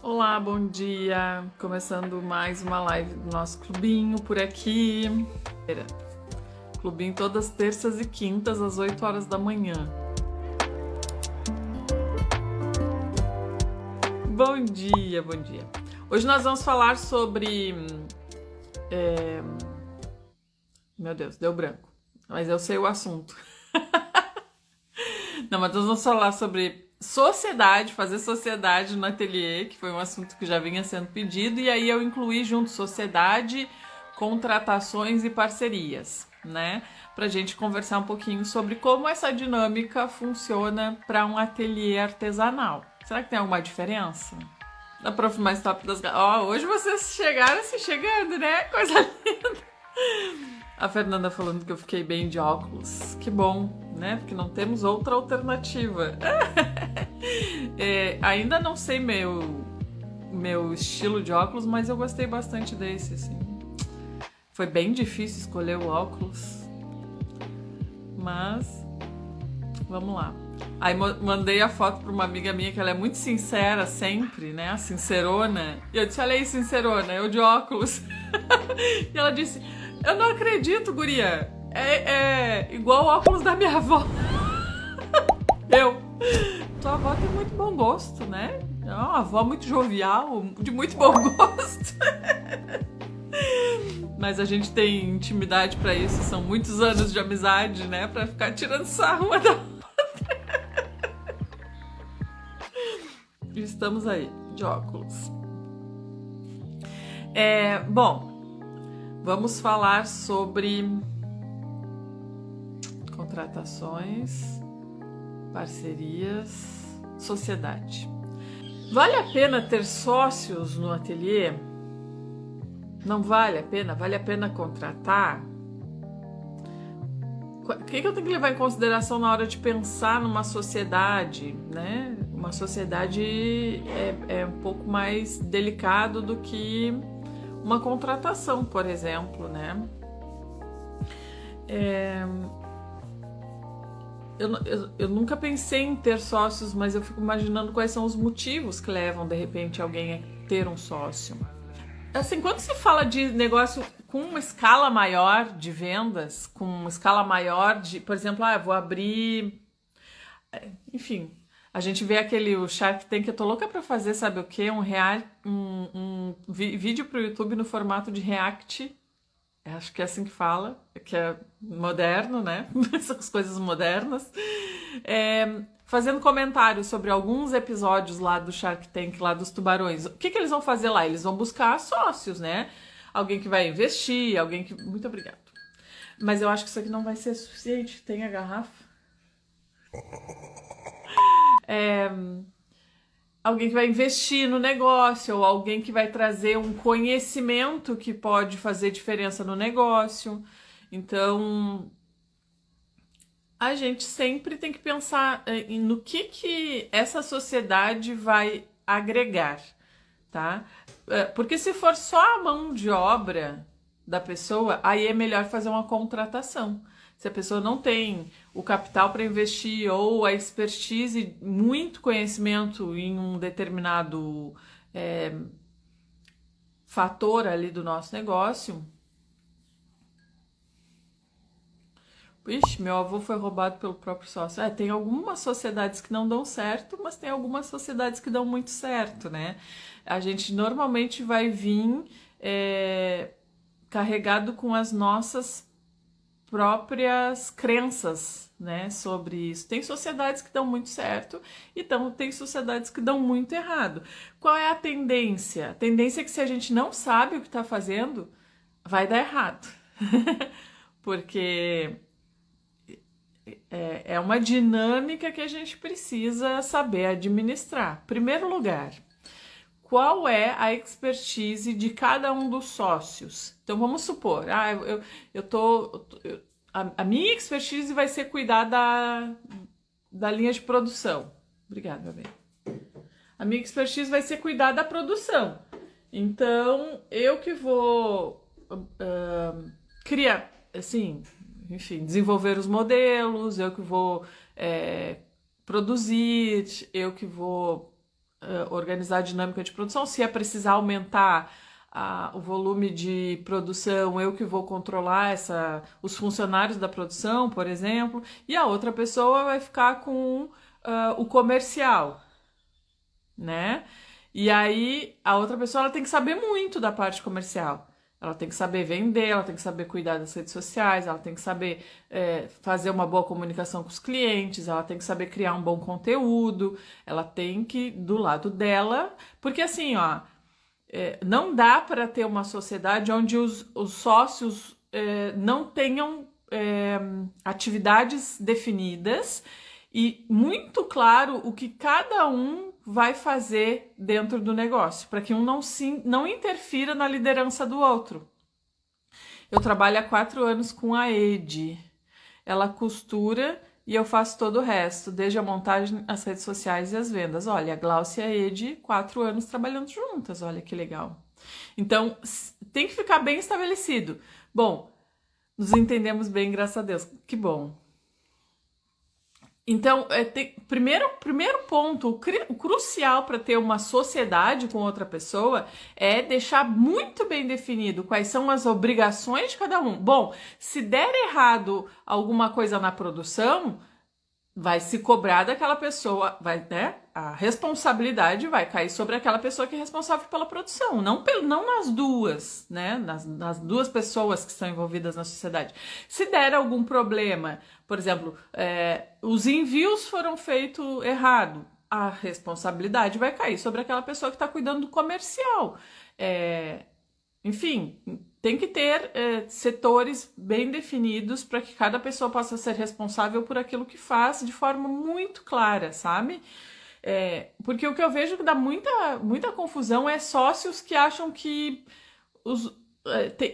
Olá, bom dia! Começando mais uma live do nosso clubinho por aqui. Clubinho todas terças e quintas às 8 horas da manhã. Bom dia, bom dia! Hoje nós vamos falar sobre... Meu Deus, deu branco. Mas eu sei o assunto. Não, mas nós vamos falar sobre sociedade, fazer sociedade no ateliê, que foi um assunto que já vinha sendo pedido, e aí eu incluí junto sociedade, contratações e parcerias, né? Pra gente conversar um pouquinho sobre como essa dinâmica funciona para um ateliê artesanal. Será que tem alguma diferença? Da Prof mais top das... hoje vocês chegaram se chegando, né? Coisa linda! A Fernanda falando que eu fiquei bem de óculos. Que bom, né? Porque não temos outra alternativa. Ainda não sei meu estilo de óculos, mas eu gostei bastante desse, assim. Foi bem difícil escolher o óculos. Mas vamos lá. Aí mandei a foto para uma amiga minha que ela é muito sincera sempre, né? A sincerona. E eu disse, olha aí, sincerona, eu de óculos. E ela disse... Eu não acredito, guria. É igual o óculos da minha avó. Tua avó tem muito bom gosto, né? É uma avó muito jovial, de muito bom gosto. Mas a gente tem intimidade pra isso, são muitos anos de amizade, né? Pra ficar tirando sarro uma da outra. Estamos aí, de óculos. Bom... Vamos falar sobre contratações, parcerias, sociedade. Vale a pena ter sócios no ateliê? Não vale a pena? Vale a pena contratar? O que eu tenho que levar em consideração na hora de pensar numa sociedade, né? Uma sociedade é um pouco mais delicado do que uma contratação, por exemplo, né? Eu nunca pensei em ter sócios, mas eu fico imaginando quais são os motivos que levam, de repente, alguém a ter um sócio. Assim, quando se fala de negócio com uma escala maior de vendas, com uma escala maior de, por exemplo, eu vou abrir... Enfim... A gente vê o Shark Tank, eu tô louca pra fazer, sabe o quê? Um vídeo pro YouTube no formato de React. Acho que é assim que fala, que é moderno, né? Essas coisas modernas. Fazendo comentários sobre alguns episódios lá do Shark Tank, lá dos tubarões. O que eles vão fazer lá? Eles vão buscar sócios, né? Alguém que vai investir, alguém que... Muito obrigado. Mas eu acho que isso aqui não vai ser suficiente. Tem a garrafa? Alguém que vai investir no negócio, ou alguém que vai trazer um conhecimento que pode fazer diferença no negócio. Então, a gente sempre tem que pensar no que essa sociedade vai agregar, tá? Porque se for só a mão de obra da pessoa, aí é melhor fazer uma contratação. Se a pessoa não tem o capital para investir ou a expertise, muito conhecimento em um determinado fator ali do nosso negócio. Ixi, meu avô foi roubado pelo próprio sócio. Tem algumas sociedades que não dão certo, mas tem algumas sociedades que dão muito certo, né? A gente normalmente vai vir carregado com as nossas próprias crenças, né, sobre isso. Tem sociedades que dão muito certo, então tem sociedades que dão muito errado. Qual é a tendência? A tendência é que se a gente não sabe o que está fazendo, vai dar errado. Porque é uma dinâmica que a gente precisa saber administrar. Primeiro lugar, qual é a expertise de cada um dos sócios? Então vamos supor, a minha expertise vai ser cuidar da linha de produção. Obrigada, meu bem. A minha expertise vai ser cuidar da produção. Então, eu que vou criar, assim, enfim, desenvolver os modelos, eu que vou produzir, eu que vou organizar a dinâmica de produção, se é precisar aumentar o volume de produção, eu que vou controlar os funcionários da produção, por exemplo, e a outra pessoa vai ficar com o comercial, né? E aí a outra pessoa ela tem que saber muito da parte comercial. Ela tem que saber vender, ela tem que saber cuidar das redes sociais, ela tem que saber fazer uma boa comunicação com os clientes, ela tem que saber criar um bom conteúdo, ela tem que, do lado dela, porque assim, ó, não dá para ter uma sociedade onde os sócios não tenham atividades definidas e muito claro o que cada um vai fazer dentro do negócio, para que um não interfira na liderança do outro. Eu trabalho há 4 anos com a Edi. Ela costura e eu faço todo o resto, desde a montagem, as redes sociais e as vendas. Olha, a Glaucia e a Edi, 4 anos trabalhando juntas, olha que legal. Então, tem que ficar bem estabelecido. Bom, nos entendemos bem, graças a Deus. Que bom. Então, primeiro ponto, o crucial para ter uma sociedade com outra pessoa é deixar muito bem definido quais são as obrigações de cada um. Bom, se der errado alguma coisa na produção, vai se cobrar daquela pessoa, né? A responsabilidade vai cair sobre aquela pessoa que é responsável pela produção, não nas duas, né? Nas duas pessoas que estão envolvidas na sociedade. Se der algum problema, por exemplo, os envios foram feitos errado, a responsabilidade vai cair sobre aquela pessoa que está cuidando do comercial. Enfim, tem que ter setores bem definidos para que cada pessoa possa ser responsável por aquilo que faz de forma muito clara, sabe? Porque o que eu vejo que dá muita confusão é sócios que acham que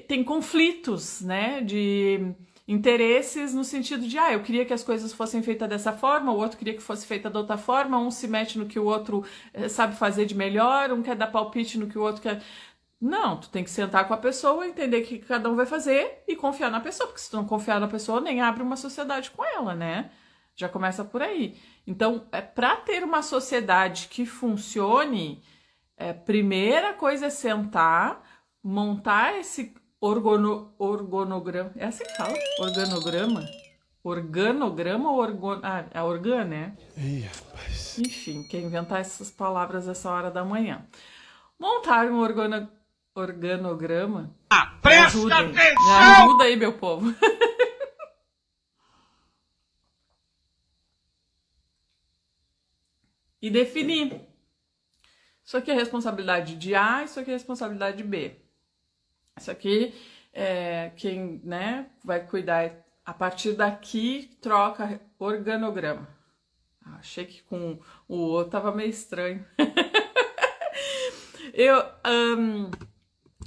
tem conflitos, né, de interesses no sentido de, eu queria que as coisas fossem feitas dessa forma, o outro queria que fosse feita de outra forma, um se mete no que o outro sabe fazer de melhor, um quer dar palpite no que o outro quer... Não, tu tem que sentar com a pessoa, entender o que cada um vai fazer e confiar na pessoa, porque se tu não confiar na pessoa, nem abre uma sociedade com ela, né? Já começa por aí. Então, para ter uma sociedade que funcione, primeira coisa é sentar, montar esse organograma. É assim que fala? Organograma? Organograma ou é organ, né? Ih, rapaz. Enfim, quer inventar essas palavras essa hora da manhã. Montar um organograma. Presta atenção! Me ajuda aí, meu povo. E definir. Isso aqui é responsabilidade de A, isso aqui é responsabilidade de B. Isso aqui quem, né, vai cuidar. A partir daqui, troca organograma. Achei que com o outro tava meio estranho.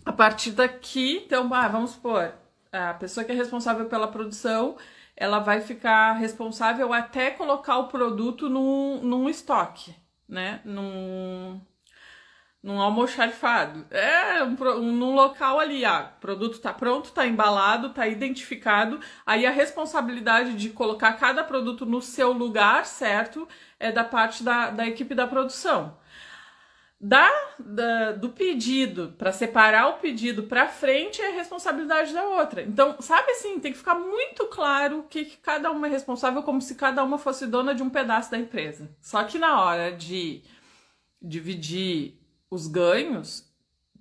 A partir daqui, então, vamos supor, a pessoa que é responsável pela produção, ela vai ficar responsável até colocar o produto num estoque, né? Num almoxarifado. Num local ali, o produto tá pronto, tá embalado, tá identificado, aí a responsabilidade de colocar cada produto no seu lugar certo é da parte da equipe da produção. Do pedido, para separar o pedido para frente é responsabilidade da outra. Então, sabe assim, tem que ficar muito claro que cada uma é responsável, como se cada uma fosse dona de um pedaço da empresa. Só que na hora de dividir os ganhos,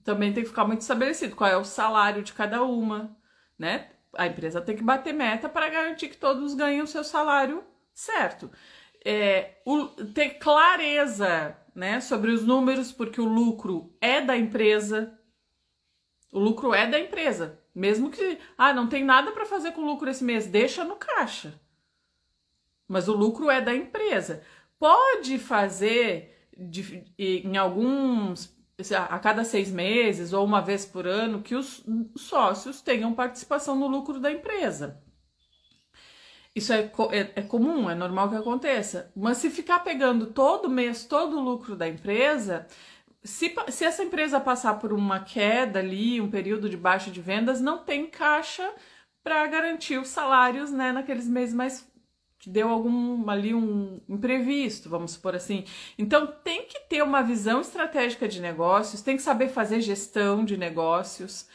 também tem que ficar muito estabelecido qual é o salário de cada uma, né? A empresa tem que bater meta para garantir que todos ganhem o seu salário certo. Ter clareza, né, sobre os números, porque o lucro é da empresa. O lucro é da empresa. Mesmo que, não tem nada para fazer com o lucro esse mês, deixa no caixa. Mas o lucro é da empresa. Pode fazer em alguns, a cada 6 meses ou uma vez por ano, que os sócios tenham participação no lucro da empresa. Isso é comum, é normal que aconteça. Mas se ficar pegando todo mês todo o lucro da empresa, se essa empresa passar por uma queda ali, um período de baixa de vendas, não tem caixa para garantir os salários, né, naqueles meses mais que deu algum ali um imprevisto, vamos supor assim. Então tem que ter uma visão estratégica de negócios, tem que saber fazer gestão de negócios.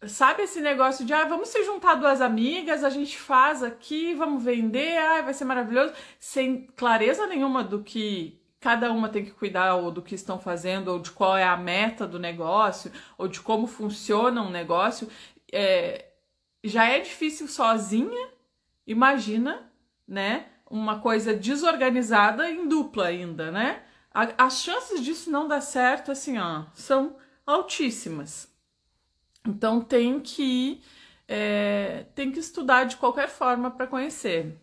Sabe esse negócio de, vamos se juntar duas amigas, a gente faz aqui, vamos vender, vai ser maravilhoso, sem clareza nenhuma do que cada uma tem que cuidar, ou do que estão fazendo, ou de qual é a meta do negócio, ou de como funciona um negócio. Já é difícil sozinha, imagina, né, uma coisa desorganizada em dupla ainda, né? As chances disso não dar certo, assim, são altíssimas. Então tem que estudar de qualquer forma para conhecer.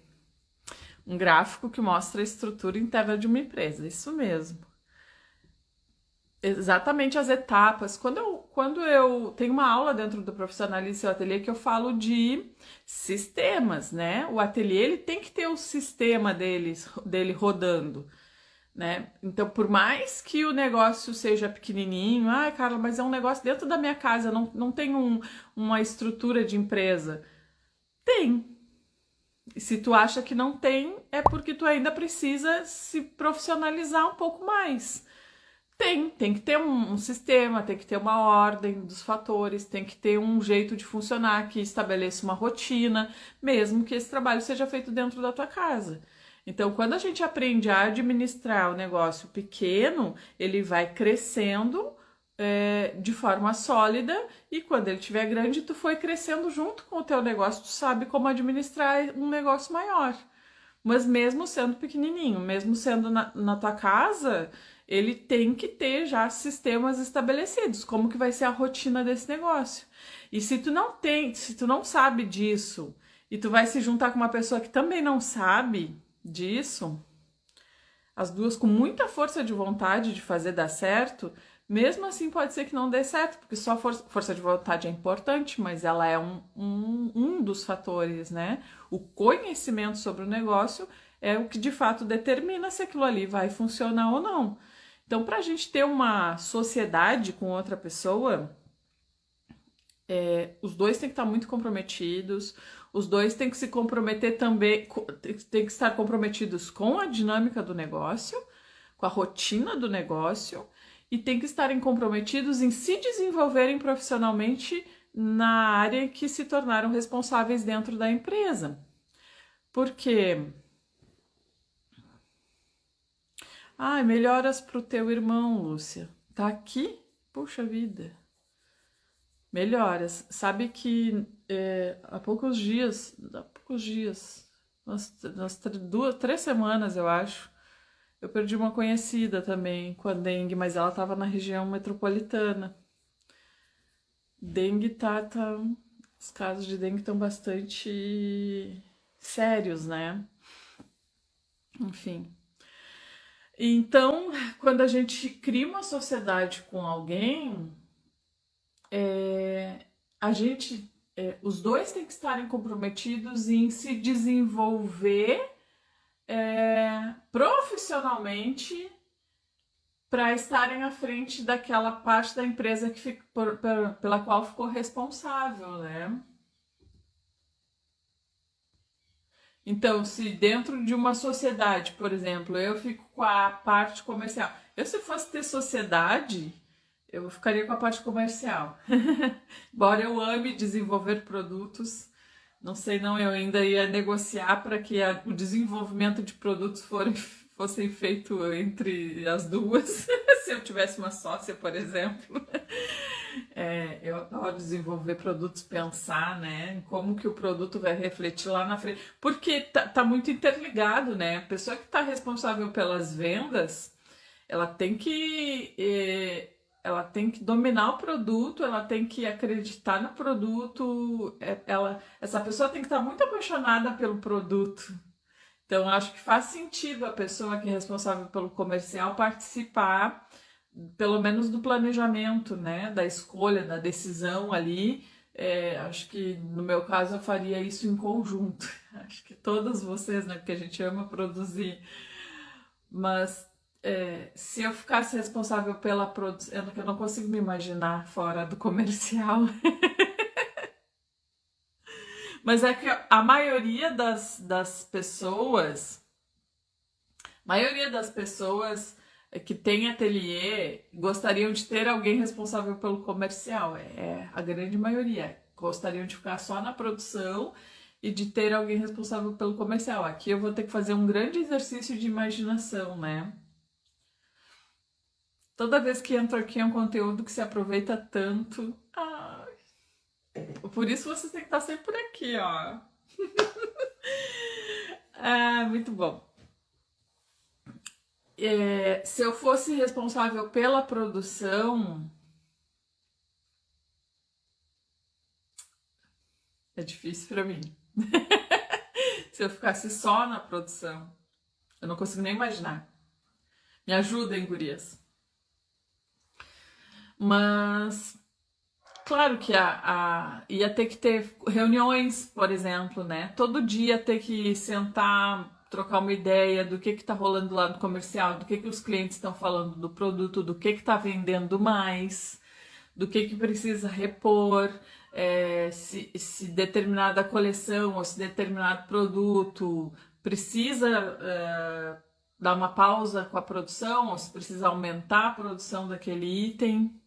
Um gráfico que mostra a estrutura interna de uma empresa, isso mesmo. Exatamente as etapas. Quando eu tenho uma aula dentro do Profissionalize Seu Ateliê que eu falo de sistemas, né? O ateliê ele tem que ter o sistema dele rodando, né? Então, por mais que o negócio seja pequenininho, Carla, mas é um negócio dentro da minha casa, não tem uma estrutura de empresa. Tem. E se tu acha que não tem, é porque tu ainda precisa se profissionalizar um pouco mais. Tem que ter um sistema, tem que ter uma ordem dos fatores, tem que ter um jeito de funcionar que estabeleça uma rotina, mesmo que esse trabalho seja feito dentro da tua casa. Então, quando a gente aprende a administrar o negócio pequeno, ele vai crescendo de forma sólida, e quando ele estiver grande, tu foi crescendo junto com o teu negócio, tu sabe como administrar um negócio maior. Mas mesmo sendo pequenininho, mesmo sendo na tua casa, ele tem que ter já sistemas estabelecidos, como que vai ser a rotina desse negócio. E se tu não sabe disso, e tu vai se juntar com uma pessoa que também não sabe disso, as duas com muita força de vontade de fazer dar certo, mesmo assim pode ser que não dê certo, porque só força de vontade é importante, mas ela é um dos fatores, né? O conhecimento sobre o negócio é o que de fato determina se aquilo ali vai funcionar ou não. Então, para a gente ter uma sociedade com outra pessoa, os dois têm que estar muito comprometidos, os dois têm que se comprometer também, têm que estar comprometidos com a dinâmica do negócio, com a rotina do negócio, e têm que estarem comprometidos em se desenvolverem profissionalmente na área que se tornaram responsáveis dentro da empresa. Porque melhoras pro teu irmão, Lúcia. Tá aqui? Puxa vida. Melhoras. Sabe que há poucos dias, umas 3 semanas, eu acho, eu perdi uma conhecida também com a dengue, mas ela estava na região metropolitana. Dengue os casos de dengue estão bastante sérios, né? Enfim. Então, quando a gente cria uma sociedade com alguém, os dois têm que estarem comprometidos em se desenvolver profissionalmente para estarem à frente daquela parte da empresa pela qual ficou responsável, né? Então, se dentro de uma sociedade, por exemplo, eu fico com a parte comercial. Se fosse ter sociedade, eu ficaria com a parte comercial. Embora eu ame desenvolver produtos, não sei não, eu ainda ia negociar para que o desenvolvimento de produtos fossem feito entre as duas, se eu tivesse uma sócia, por exemplo. Eu adoro desenvolver produtos, pensar, né, em como que o produto vai refletir lá na frente, porque tá muito interligado, né? A pessoa que está responsável pelas vendas, ela tem que dominar o produto, ela tem que acreditar no produto, essa pessoa tem que estar muito apaixonada pelo produto. Então, acho que faz sentido a pessoa que é responsável pelo comercial participar, pelo menos do planejamento, né, da escolha, da decisão ali. Acho que no meu caso eu faria isso em conjunto. Acho que todas vocês, né, porque a gente ama produzir, mas se eu ficasse responsável pela produção, eu não consigo me imaginar fora do comercial. Mas é que a maioria das pessoas que tem ateliê gostariam de ter alguém responsável pelo comercial. É a grande maioria. Gostariam de ficar só na produção e de ter alguém responsável pelo comercial. Aqui eu vou ter que fazer um grande exercício de imaginação, né? Toda vez que entro aqui é um conteúdo que se aproveita tanto. Por isso você tem que estar sempre por aqui, ó. Muito bom. Se eu fosse responsável pela produção, é difícil para mim. Se eu ficasse só na produção, eu não consigo nem imaginar. Me ajudem, gurias. Mas, claro que ia ter que ter reuniões, por exemplo, né? Todo dia ter que sentar, trocar uma ideia do que tá rolando lá no comercial, do que os clientes estão falando do produto, do que tá vendendo mais, do que precisa repor, se determinada coleção ou se determinado produto precisa dar uma pausa com a produção ou se precisa aumentar a produção daquele item.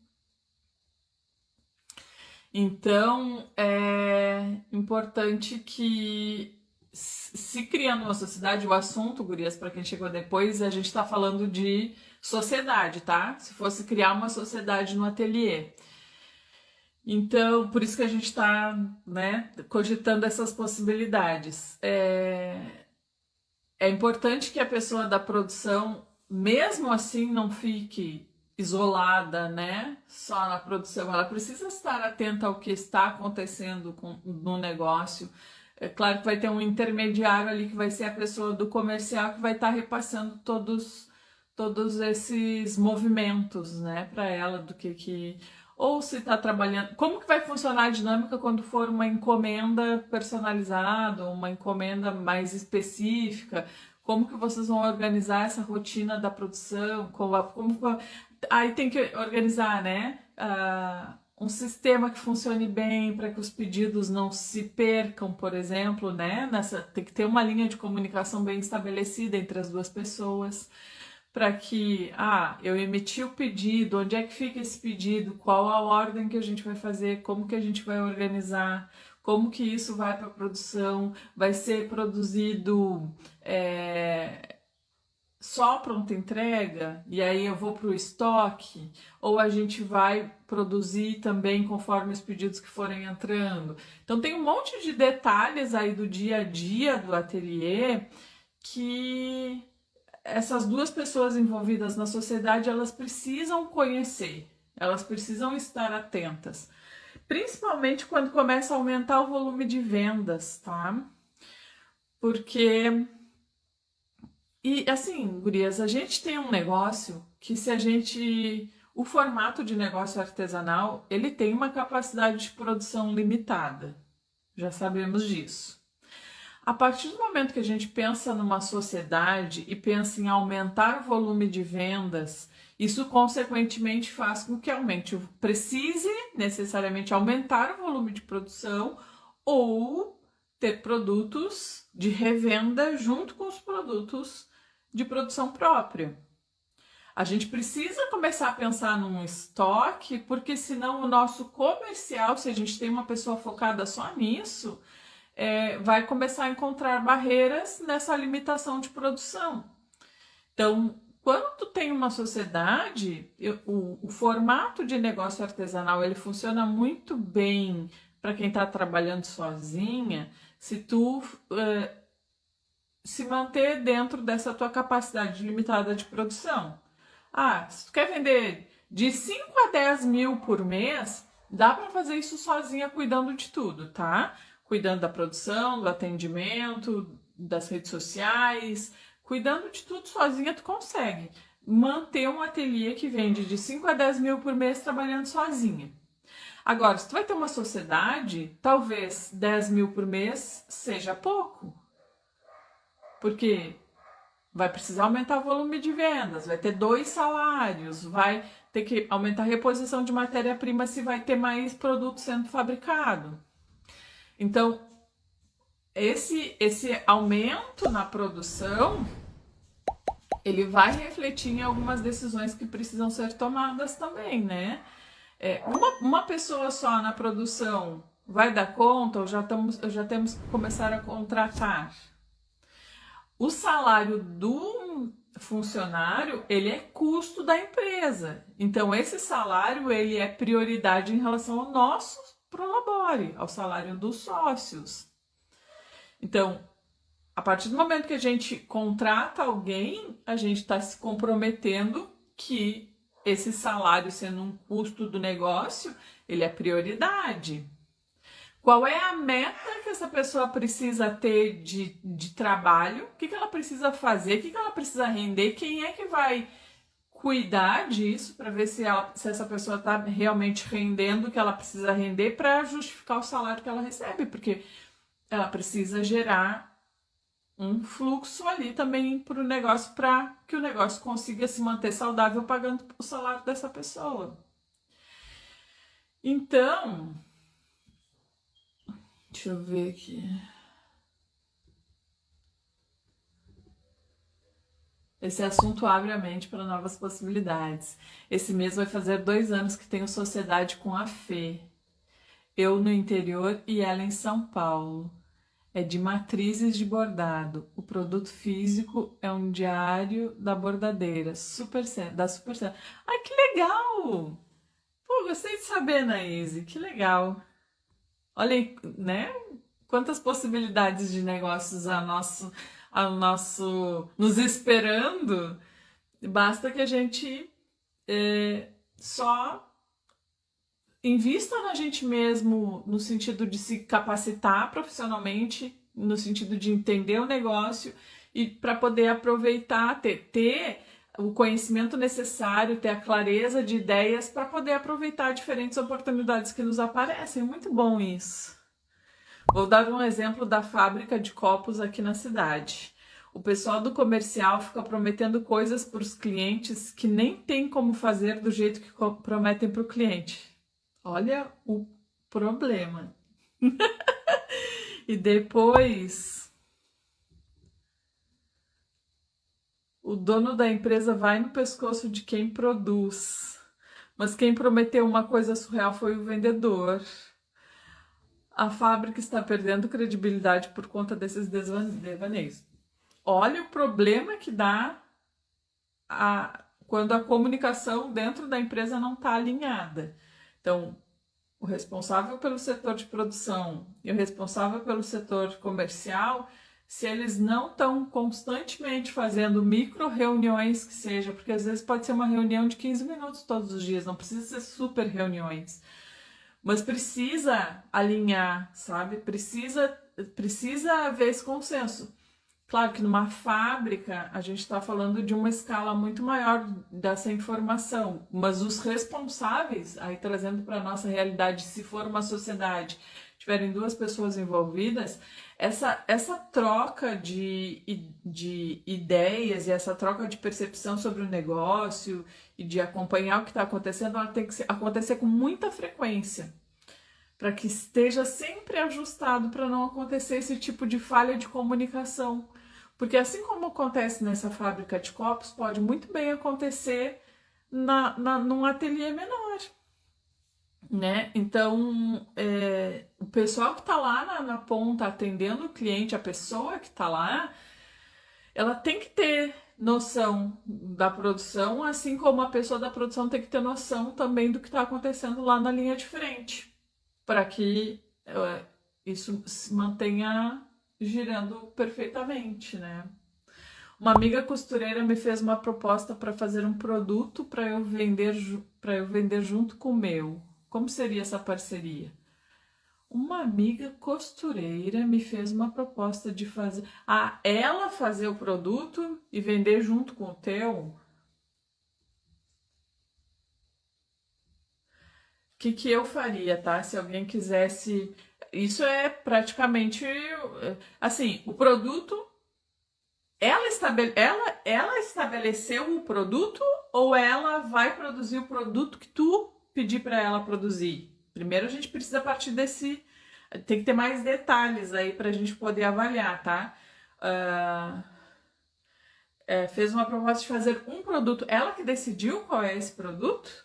Então, é importante que, se criando uma sociedade, o assunto, gurias, para quem chegou depois, a gente está falando de sociedade, tá? Se fosse criar uma sociedade no ateliê. Então, por isso que a gente está, né, cogitando essas possibilidades. É importante que a pessoa da produção, mesmo assim, não fique isolada, né? Só na produção. Ela precisa estar atenta ao que está acontecendo no negócio. É claro que vai ter um intermediário ali que vai ser a pessoa do comercial que vai estar repassando todos esses movimentos, né, para ela do que ou se está trabalhando, como que vai funcionar a dinâmica quando for uma encomenda personalizada, uma encomenda mais específica, como que vocês vão organizar essa rotina da produção, aí tem que organizar, né, um sistema que funcione bem para que os pedidos não se percam, por exemplo, né, tem que ter uma linha de comunicação bem estabelecida entre as duas pessoas, para que, eu emiti o pedido, onde é que fica esse pedido, qual a ordem que a gente vai fazer, como que a gente vai organizar, como que isso vai para a produção, vai ser produzido só pronta entrega, e aí eu vou para o estoque, ou a gente vai produzir também conforme os pedidos que forem entrando. Então tem um monte de detalhes aí do dia a dia do ateliê que essas duas pessoas envolvidas na sociedade, elas precisam conhecer, elas precisam estar atentas. Principalmente quando começa a aumentar o volume de vendas, tá? Porque... E assim, gurias, a gente tem um negócio que o formato de negócio artesanal, ele tem uma capacidade de produção limitada. Já sabemos disso. A partir do momento que a gente pensa numa sociedade e pensa em aumentar o volume de vendas, isso consequentemente faz com que precise necessariamente aumentar o volume de produção ou ter produtos de revenda junto com os produtos de produção própria. A gente precisa começar a pensar num estoque, porque senão o nosso comercial, se a gente tem uma pessoa focada só nisso, vai começar a encontrar barreiras nessa limitação de produção. Então, quando tu tem uma sociedade, o formato de negócio artesanal ele funciona muito bem para quem está trabalhando sozinha, se tu se manter dentro dessa tua capacidade limitada de produção. Se tu quer vender de 5 a 10 mil por mês, dá para fazer isso sozinha cuidando de tudo, tá? Cuidando da produção, do atendimento, das redes sociais, cuidando de tudo sozinha tu consegue. Manter um ateliê que vende de 5 a 10 mil por mês trabalhando sozinha. Agora, se tu vai ter uma sociedade, talvez 10 mil por mês seja pouco. Porque vai precisar aumentar o volume de vendas, vai ter 2 salários, vai ter que aumentar a reposição de matéria-prima se vai ter mais produto sendo fabricado. Então, esse aumento na produção, ele vai refletir em algumas decisões que precisam ser tomadas também, né? Uma pessoa só na produção vai dar conta ou já temos que começar a contratar? O salário do funcionário, ele é custo da empresa. Então, esse salário, ele é prioridade em relação ao nosso prolabore, ao salário dos sócios. Então, a partir do momento que a gente contrata alguém, a gente está se comprometendo que esse salário, sendo um custo do negócio, ele é prioridade. Qual é a meta que essa pessoa precisa ter de trabalho? O que ela precisa fazer? O que ela precisa render? Quem é que vai cuidar disso para ver se essa pessoa está realmente rendendo o que ela precisa render para justificar o salário que ela recebe? Porque ela precisa gerar um fluxo ali também para o negócio, para que o negócio consiga se manter saudável pagando o salário dessa pessoa. Então, deixa eu ver aqui. Esse assunto abre a mente para novas possibilidades. Esse mês vai fazer 2 anos que tenho sociedade com a Fê. Eu no interior e ela em São Paulo. É de matrizes de bordado. O produto físico é um diário da bordadeira, da Super Cena. Ai, que legal! Pô, gostei de saber, Anaíse, que legal. Olha aí, né? Quantas possibilidades de negócios nos esperando. Basta que a gente só invista na gente mesmo, no sentido de se capacitar profissionalmente, no sentido de entender o negócio e para poder aproveitar, ter o conhecimento necessário, ter a clareza de ideias para poder aproveitar diferentes oportunidades que nos aparecem. Muito bom isso. Vou dar um exemplo da fábrica de copos aqui na cidade. O pessoal do comercial fica prometendo coisas para os clientes que nem tem como fazer do jeito que prometem para o cliente. Olha o problema. E depois, o dono da empresa vai no pescoço de quem produz. Mas quem prometeu uma coisa surreal foi o vendedor. A fábrica está perdendo credibilidade por conta desses devaneios. Olha o problema que dá quando a comunicação dentro da empresa não está alinhada. Então, o responsável pelo setor de produção e o responsável pelo setor comercial, se eles não estão constantemente fazendo micro reuniões que seja, porque às vezes pode ser uma reunião de 15 minutos todos os dias, não precisa ser super reuniões, mas precisa alinhar, sabe? Precisa haver esse consenso. Claro que numa fábrica a gente está falando de uma escala muito maior dessa informação, mas os responsáveis, aí trazendo para a nossa realidade, se for uma sociedade, tiverem 2 pessoas envolvidas, essa troca de ideias e essa troca de percepção sobre o negócio e de acompanhar o que está acontecendo, ela tem que acontecer com muita frequência, para que esteja sempre ajustado para não acontecer esse tipo de falha de comunicação. Porque assim como acontece nessa fábrica de copos, pode muito bem acontecer num ateliê menor, né? Então, o pessoal que está lá na ponta atendendo o cliente, a pessoa que está lá, ela tem que ter noção da produção, assim como a pessoa da produção tem que ter noção também do que está acontecendo lá na linha de frente, para que isso se mantenha girando perfeitamente, né? Uma amiga costureira me fez uma proposta para fazer um produto para eu vender junto com o meu. Como seria essa parceria? Uma amiga costureira me fez uma proposta de fazer ela fazer o produto e vender junto com o teu. O que eu faria, tá? Se alguém quisesse... Isso é praticamente... Assim, o produto... Ela estabeleceu o produto ou ela vai produzir o produto que tu pedir para ela produzir? Primeiro a gente precisa partir Tem que ter mais detalhes aí para a gente poder avaliar, tá? Fez uma proposta de fazer um produto. Ela que decidiu qual é esse produto?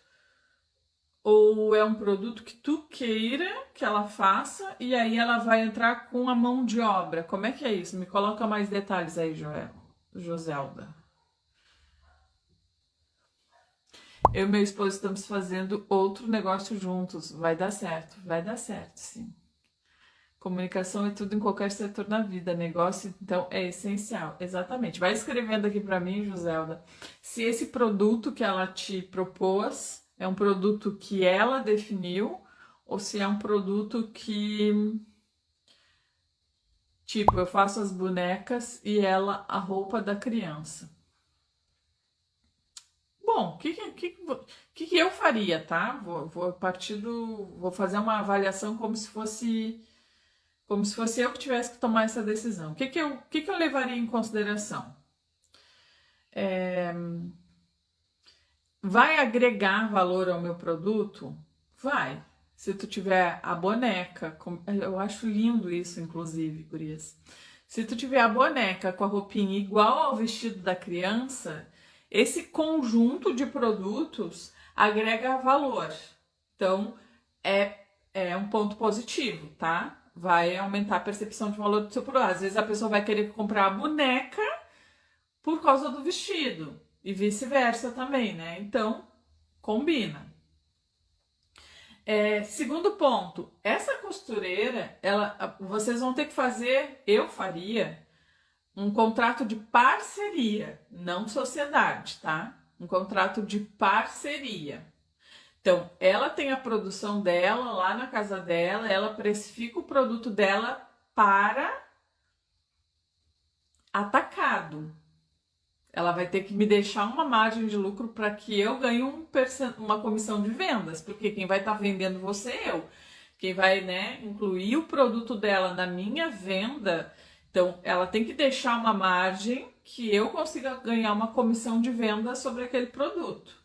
Ou é um produto que tu queira que ela faça e aí ela vai entrar com a mão de obra? Como é que é isso? Me coloca mais detalhes aí, Joselda. Eu e meu esposo estamos fazendo outro negócio juntos. Vai dar certo, sim. Comunicação é tudo em qualquer setor na vida. Negócio, então, é essencial. Exatamente. Vai escrevendo aqui para mim, Joselda, se esse produto que ela te propôs é um produto que ela definiu ou se é um produto que, tipo, eu faço as bonecas e ela a roupa da criança. Bom, o que eu faria, tá? Vou fazer uma avaliação como se fosse eu que tivesse que tomar essa decisão. O que eu levaria em consideração? Vai agregar valor ao meu produto? Vai. Se tu tiver a boneca, eu acho lindo isso, inclusive, gurias. Se tu tiver a boneca com a roupinha igual ao vestido da criança, esse conjunto de produtos agrega valor. Então, é um ponto positivo, tá? Vai aumentar a percepção de valor do seu produto. Às vezes a pessoa vai querer comprar a boneca por causa do vestido e vice-versa também, né? Então, combina. Segundo ponto, essa costureira, vocês vão ter que fazer, eu faria, um contrato de parceria, não sociedade, tá? Um contrato de parceria. Então, ela tem a produção dela lá na casa dela, ela precifica o produto dela para atacado. Ela vai ter que me deixar uma margem de lucro para que eu ganhe uma comissão de vendas, porque quem vai estar vendendo você é eu. Quem vai, né, incluir o produto dela na minha venda, então ela tem que deixar uma margem que eu consiga ganhar uma comissão de venda sobre aquele produto.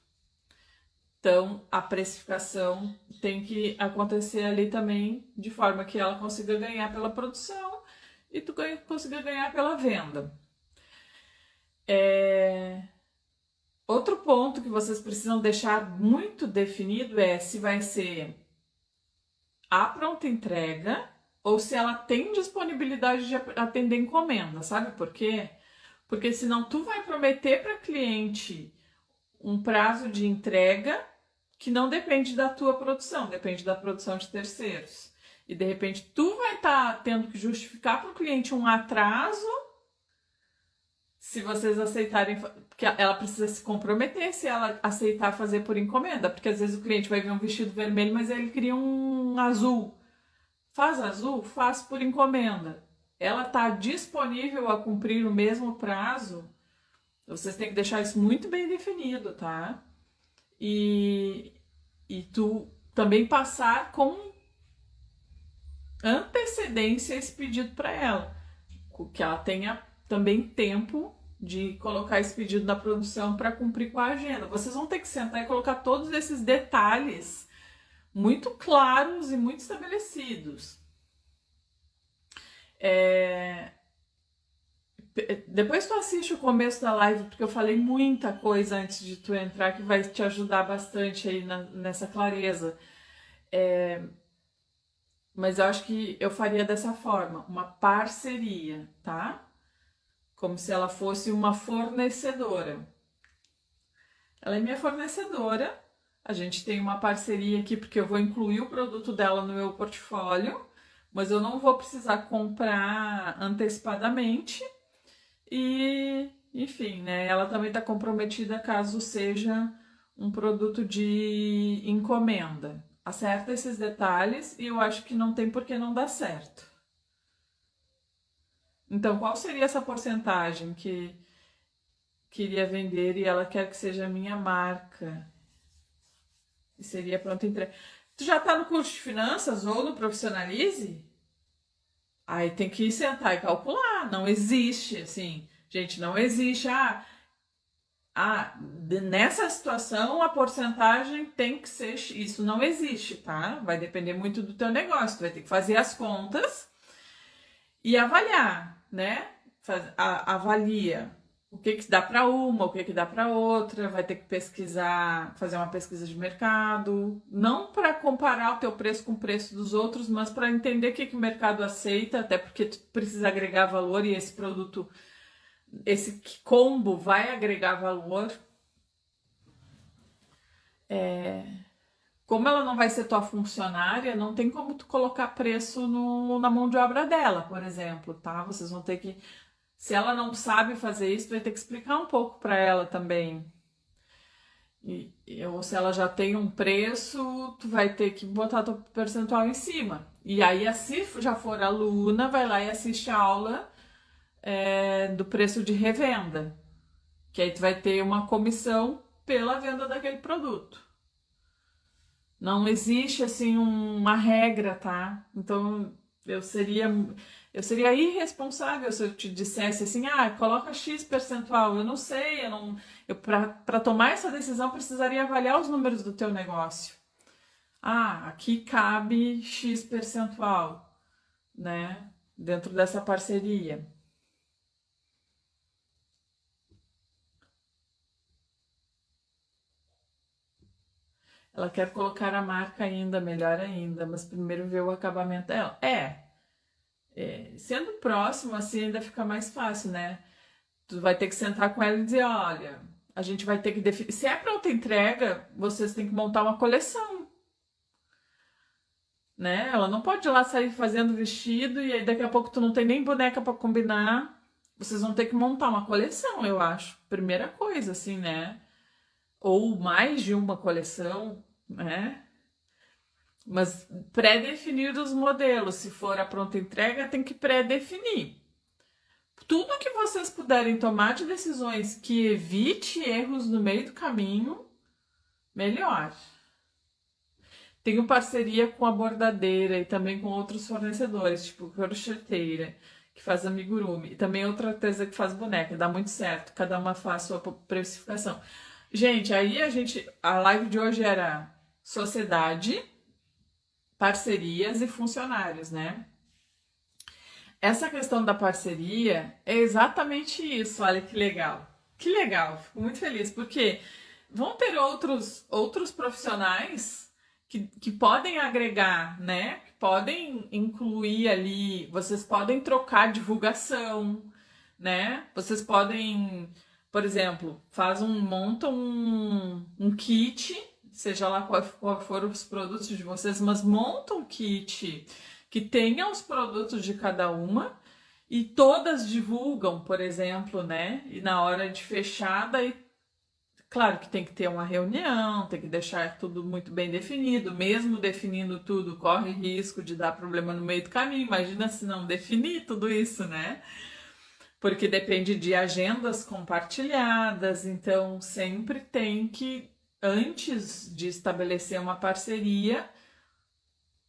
Então, a precificação tem que acontecer ali também, de forma que ela consiga ganhar pela produção e tu consiga ganhar pela venda. Outro ponto que vocês precisam deixar muito definido é se vai ser a pronta entrega ou se ela tem disponibilidade de atender encomenda. Sabe por quê? Porque senão tu vai prometer para cliente um prazo de entrega que não depende da tua produção, depende da produção de terceiros. E de repente tu vai estar tendo que justificar para o cliente um atraso se vocês aceitarem, porque ela precisa se comprometer se ela aceitar fazer por encomenda, porque às vezes o cliente vai ver um vestido vermelho, mas ele queria um azul. Faz azul? Faz por encomenda. Ela está disponível a cumprir o mesmo prazo? Vocês têm que deixar isso muito bem definido, tá? E tu também passar com antecedência esse pedido para ela, que ela tenha também tempo de colocar esse pedido na produção para cumprir com a agenda. Vocês vão ter que sentar e colocar todos esses detalhes muito claros e muito estabelecidos. Depois tu assiste o começo da live, porque eu falei muita coisa antes de tu entrar que vai te ajudar bastante aí nessa clareza. Mas eu acho que eu faria dessa forma, uma parceria, tá? Como se ela fosse uma fornecedora. Ela é minha fornecedora, a gente tem uma parceria aqui porque eu vou incluir o produto dela no meu portfólio, mas eu não vou precisar comprar antecipadamente e, enfim, né? Ela também está comprometida caso seja um produto de encomenda. Acerta esses detalhes e eu acho que não tem por que não dar certo. Então, qual seria essa porcentagem que queria vender e ela quer que seja a minha marca? E seria pronta entrega. Tu já tá no curso de finanças ou no Profissionalize? Aí tem que sentar e calcular. Não existe, assim. Gente, não existe. nessa situação a porcentagem tem que ser X. Isso não existe, tá? Vai depender muito do teu negócio. Tu vai ter que fazer as contas e avaliar, né? Avalia o que dá para uma, o que dá para outra, vai ter que pesquisar, fazer uma pesquisa de mercado, não para comparar o teu preço com o preço dos outros, mas para entender o que o mercado aceita, até porque tu precisa agregar valor e esse produto, esse combo vai agregar valor. Como ela não vai ser tua funcionária, não tem como tu colocar preço na mão de obra dela, por exemplo, tá? Vocês vão ter que, se ela não sabe fazer isso, tu vai ter que explicar um pouco para ela também. Ou se ela já tem um preço, tu vai ter que botar teu percentual em cima. E aí, se já for aluna, vai lá e assiste a aula do preço de revenda. Que aí tu vai ter uma comissão pela venda daquele produto. Não existe, assim, uma regra, tá? Então, eu seria irresponsável se eu te dissesse assim, coloca X percentual. Eu não sei, para tomar essa decisão, precisaria avaliar os números do teu negócio. Aqui cabe X percentual, né? Dentro dessa parceria. Ela quer colocar a marca ainda, melhor ainda, mas primeiro ver o acabamento dela. Sendo próximo, assim ainda fica mais fácil, né? Tu vai ter que sentar com ela e dizer, olha, a gente vai ter que definir. Se é pronta entrega, vocês têm que montar uma coleção, né? Ela não pode ir lá sair fazendo vestido e aí daqui a pouco tu não tem nem boneca para combinar. Vocês vão ter que montar uma coleção, eu acho. Primeira coisa, assim, né? Ou mais de uma coleção, né? Mas pré-definir os modelos. Se for a pronta entrega, tem que pré-definir. Tudo que vocês puderem tomar de decisões que evite erros no meio do caminho, melhor. Tenho parceria com a bordadeira e também com outros fornecedores, tipo crocheteira, que faz amigurumi. E também outra artesã que faz boneca. Dá muito certo. Cada uma faz sua precificação. Gente, a live de hoje era sociedade, parcerias e funcionários, né? Essa questão da parceria é exatamente isso. Olha que legal. Que legal. Fico muito feliz, porque vão ter outros profissionais que podem agregar, né? Que podem incluir ali, vocês podem trocar divulgação, né? Vocês podem, por exemplo, monta um kit, seja lá qual for os produtos de vocês, mas monta um kit que tenha os produtos de cada uma e todas divulgam, por exemplo, né? E na hora de fechar, daí, claro que tem que ter uma reunião, tem que deixar tudo muito bem definido, mesmo definindo tudo, corre risco de dar problema no meio do caminho. Imagina se não definir tudo isso, né? Porque depende de agendas compartilhadas, então sempre tem que, antes de estabelecer uma parceria,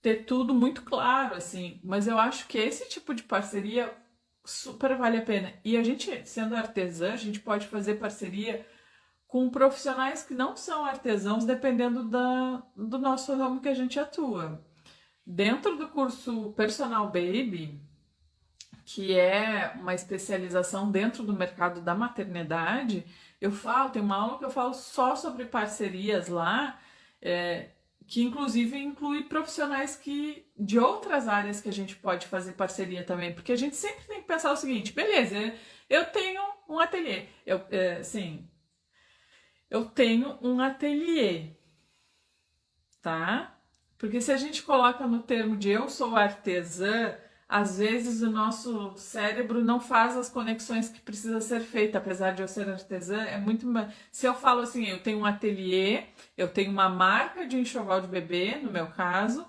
ter tudo muito claro, assim. Mas eu acho que esse tipo de parceria super vale a pena. E a gente, sendo artesã, a gente pode fazer parceria com profissionais que não são artesãos, dependendo do nosso ramo que a gente atua. Dentro do curso Personal Baby, que é uma especialização dentro do mercado da maternidade, tem uma aula que eu falo só sobre parcerias lá, que inclusive inclui profissionais de outras áreas que a gente pode fazer parceria também, porque a gente sempre tem que pensar o seguinte, beleza, eu tenho um ateliê, eu tenho um ateliê, tá? Porque se a gente coloca no termo de eu sou artesã, às vezes o nosso cérebro não faz as conexões que precisa ser feita, apesar de eu ser artesã, é muito... Se eu falo assim, eu tenho um ateliê, eu tenho uma marca de enxoval de bebê, no meu caso,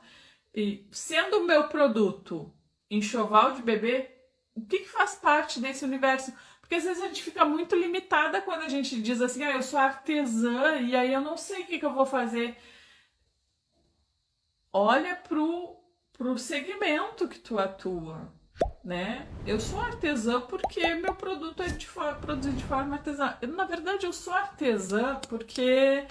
e sendo o meu produto enxoval de bebê, o que faz parte desse universo? Porque às vezes a gente fica muito limitada quando a gente diz assim, eu sou artesã e aí eu não sei o que eu vou fazer. Olha pro segmento que tu atua, né? Eu sou artesã porque meu produto é produzido de forma artesanal. Na verdade, eu sou artesã porque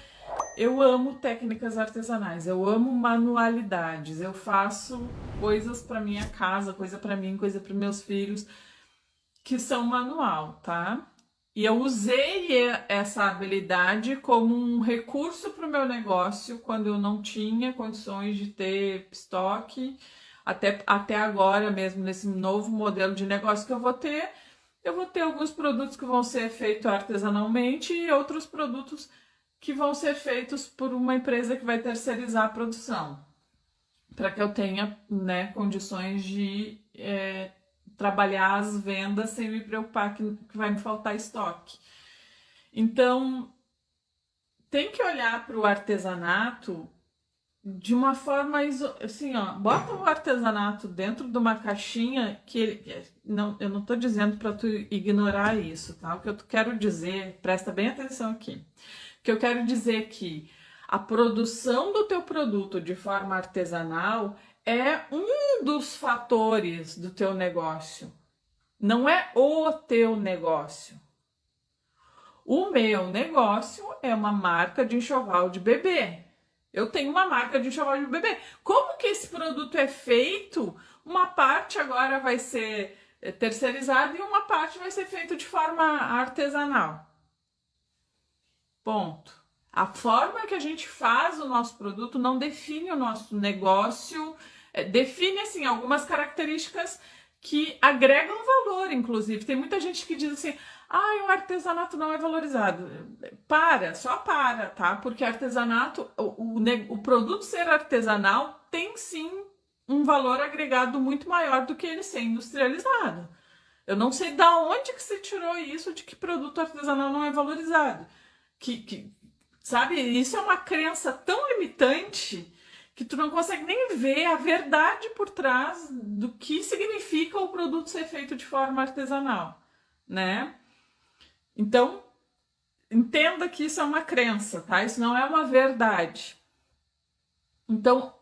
eu amo técnicas artesanais, eu amo manualidades, eu faço coisas para minha casa, coisa para mim, coisa para meus filhos, que são manual, tá? E eu usei essa habilidade como um recurso para o meu negócio quando eu não tinha condições de ter estoque. Até agora mesmo, nesse novo modelo de negócio que eu vou ter alguns produtos que vão ser feitos artesanalmente e outros produtos que vão ser feitos por uma empresa que vai terceirizar a produção, para que eu tenha, né, condições de trabalhar as vendas sem me preocupar que vai me faltar estoque. Então, tem que olhar para o artesanato de uma forma assim, ó, bota o artesanato dentro de uma caixinha não, eu não estou dizendo para tu ignorar isso, tá? O que eu quero dizer, presta bem atenção aqui. O que eu quero dizer é que a produção do teu produto de forma artesanal é um dos fatores do teu negócio. Não é o teu negócio. O meu negócio é uma marca de enxoval de bebê. Eu tenho uma marca de enxoval de bebê. Como que esse produto é feito? Uma parte agora vai ser terceirizada e uma parte vai ser feita de forma artesanal. Ponto. A forma que a gente faz o nosso produto não define o nosso negócio, define assim algumas características que agregam valor, inclusive. Tem muita gente que diz assim: o artesanato não é valorizado. Só para, tá? Porque artesanato, o produto ser artesanal tem sim um valor agregado muito maior do que ele ser industrializado. Eu não sei da onde que você tirou isso de que produto artesanal não é valorizado. Sabe, isso é uma crença tão limitante que tu não consegue nem ver a verdade por trás do que significa o produto ser feito de forma artesanal, né? Então, entenda que isso é uma crença, tá? Isso não é uma verdade. Então,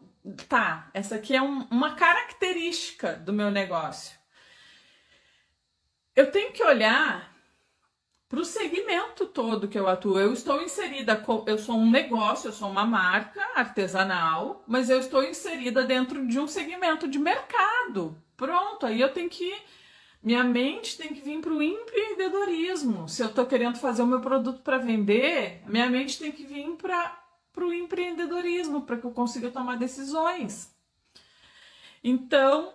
tá, essa aqui é uma característica do meu negócio. Eu tenho que olhar para o segmento todo que eu atuo. Eu estou inserida, eu sou um negócio, eu sou uma marca artesanal, mas eu estou inserida dentro de um segmento de mercado. Pronto, aí eu tenho que... Minha mente tem que vir para o empreendedorismo. Se eu estou querendo fazer o meu produto para vender, minha mente tem que vir para o empreendedorismo, para que eu consiga tomar decisões. Então,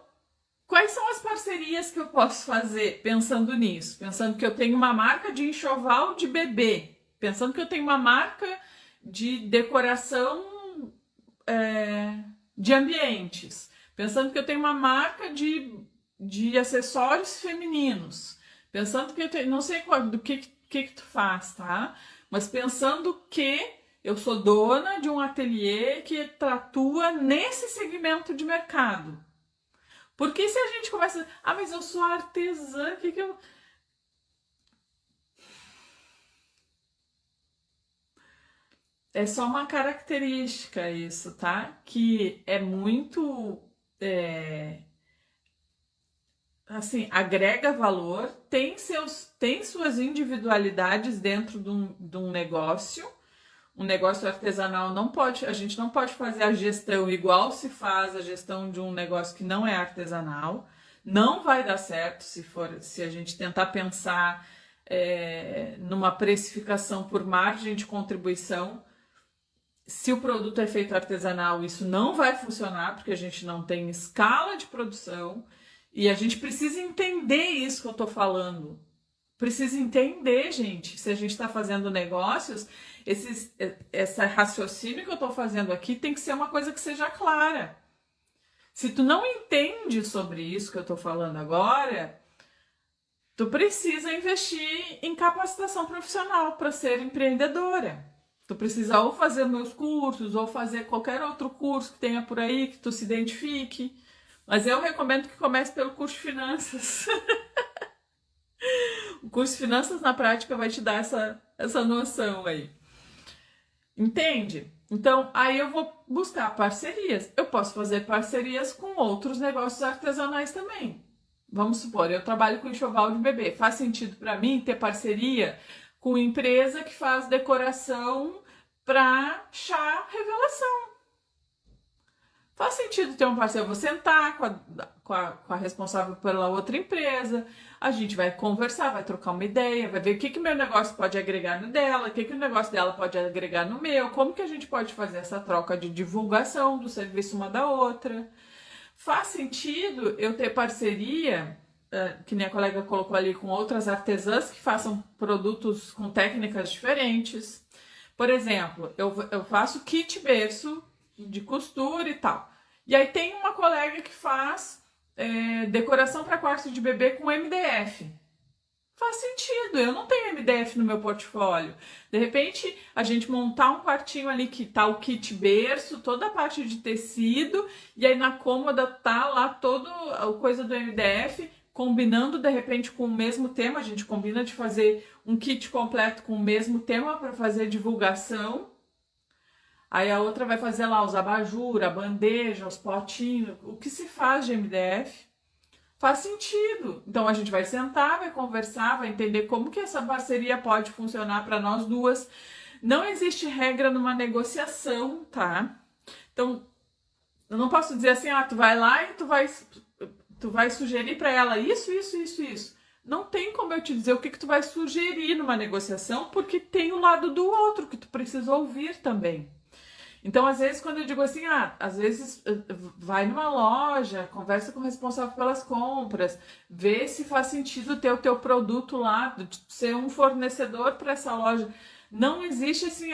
quais são as parcerias que eu posso fazer pensando nisso? Pensando que eu tenho uma marca de enxoval de bebê, pensando que eu tenho uma marca de decoração de ambientes, pensando que eu tenho uma marca de acessórios femininos, pensando que eu tenho, não sei do que tu faz, tá? Mas pensando que eu sou dona de um ateliê que atua nesse segmento de mercado. Porque se a gente começa, mas eu sou artesã, o que eu... É só uma característica isso, tá? Que é muito... assim, agrega valor, tem suas individualidades dentro de um negócio. Um negócio artesanal a gente não pode fazer a gestão igual se faz a gestão de um negócio que não é artesanal. Não vai dar certo se a gente tentar pensar numa precificação por margem de contribuição. Se o produto é feito artesanal, isso não vai funcionar, porque a gente não tem escala de produção. E a gente precisa entender isso que eu tô falando. Precisa entender, gente, se a gente está fazendo negócios, esse raciocínio que eu tô fazendo aqui tem que ser uma coisa que seja clara. Se tu não entende sobre isso que eu tô falando agora, tu precisa investir em capacitação profissional para ser empreendedora. Tu precisa ou fazer meus cursos, ou fazer qualquer outro curso que tenha por aí, que tu se identifique. Mas eu recomendo que comece pelo curso de finanças. O curso de finanças na prática vai te dar essa noção aí. Entende? Então, aí eu vou buscar parcerias. Eu posso fazer parcerias com outros negócios artesanais também. vamos supor, eu trabalho com enxoval de bebê. Faz sentido para mim ter parceria com empresa que faz decoração para chá revelação. Faz sentido ter um parceiro. Eu vou sentar com a responsável pela outra empresa, a gente vai conversar, vai trocar uma ideia, vai ver o que meu negócio pode agregar no dela, o que o negócio dela pode agregar no meu, como que a gente pode fazer essa troca de divulgação do serviço uma da outra. Faz sentido eu ter parceria, que nem a colega colocou ali, com outras artesãs que façam produtos com técnicas diferentes. Por exemplo, eu faço kit berço de costura e tal. E aí tem uma colega que faz decoração para quarto de bebê com MDF. Faz sentido, eu não tenho MDF no meu portfólio. De repente, a gente montar um quartinho ali que tá o kit berço, toda a parte de tecido, e aí na cômoda tá lá toda a coisa do MDF, combinando de repente com o mesmo tema. A gente combina de fazer um kit completo com o mesmo tema para fazer divulgação. Aí a outra vai fazer lá os abajur, a bandeja, os potinhos, o que se faz de MDF. Faz sentido. Então a gente vai sentar, vai conversar, vai entender como que essa parceria pode funcionar para nós duas. Não existe regra numa negociação, tá? Então, eu não posso dizer assim, tu vai lá e tu vai sugerir para ela isso. Não tem como eu te dizer o que tu vai sugerir numa negociação, porque tem o lado do outro que tu precisa ouvir também. Então, às vezes, quando eu digo assim, às vezes vai numa loja, conversa com o responsável pelas compras, vê se faz sentido ter o teu produto lá, ser um fornecedor para essa loja. Não existe assim,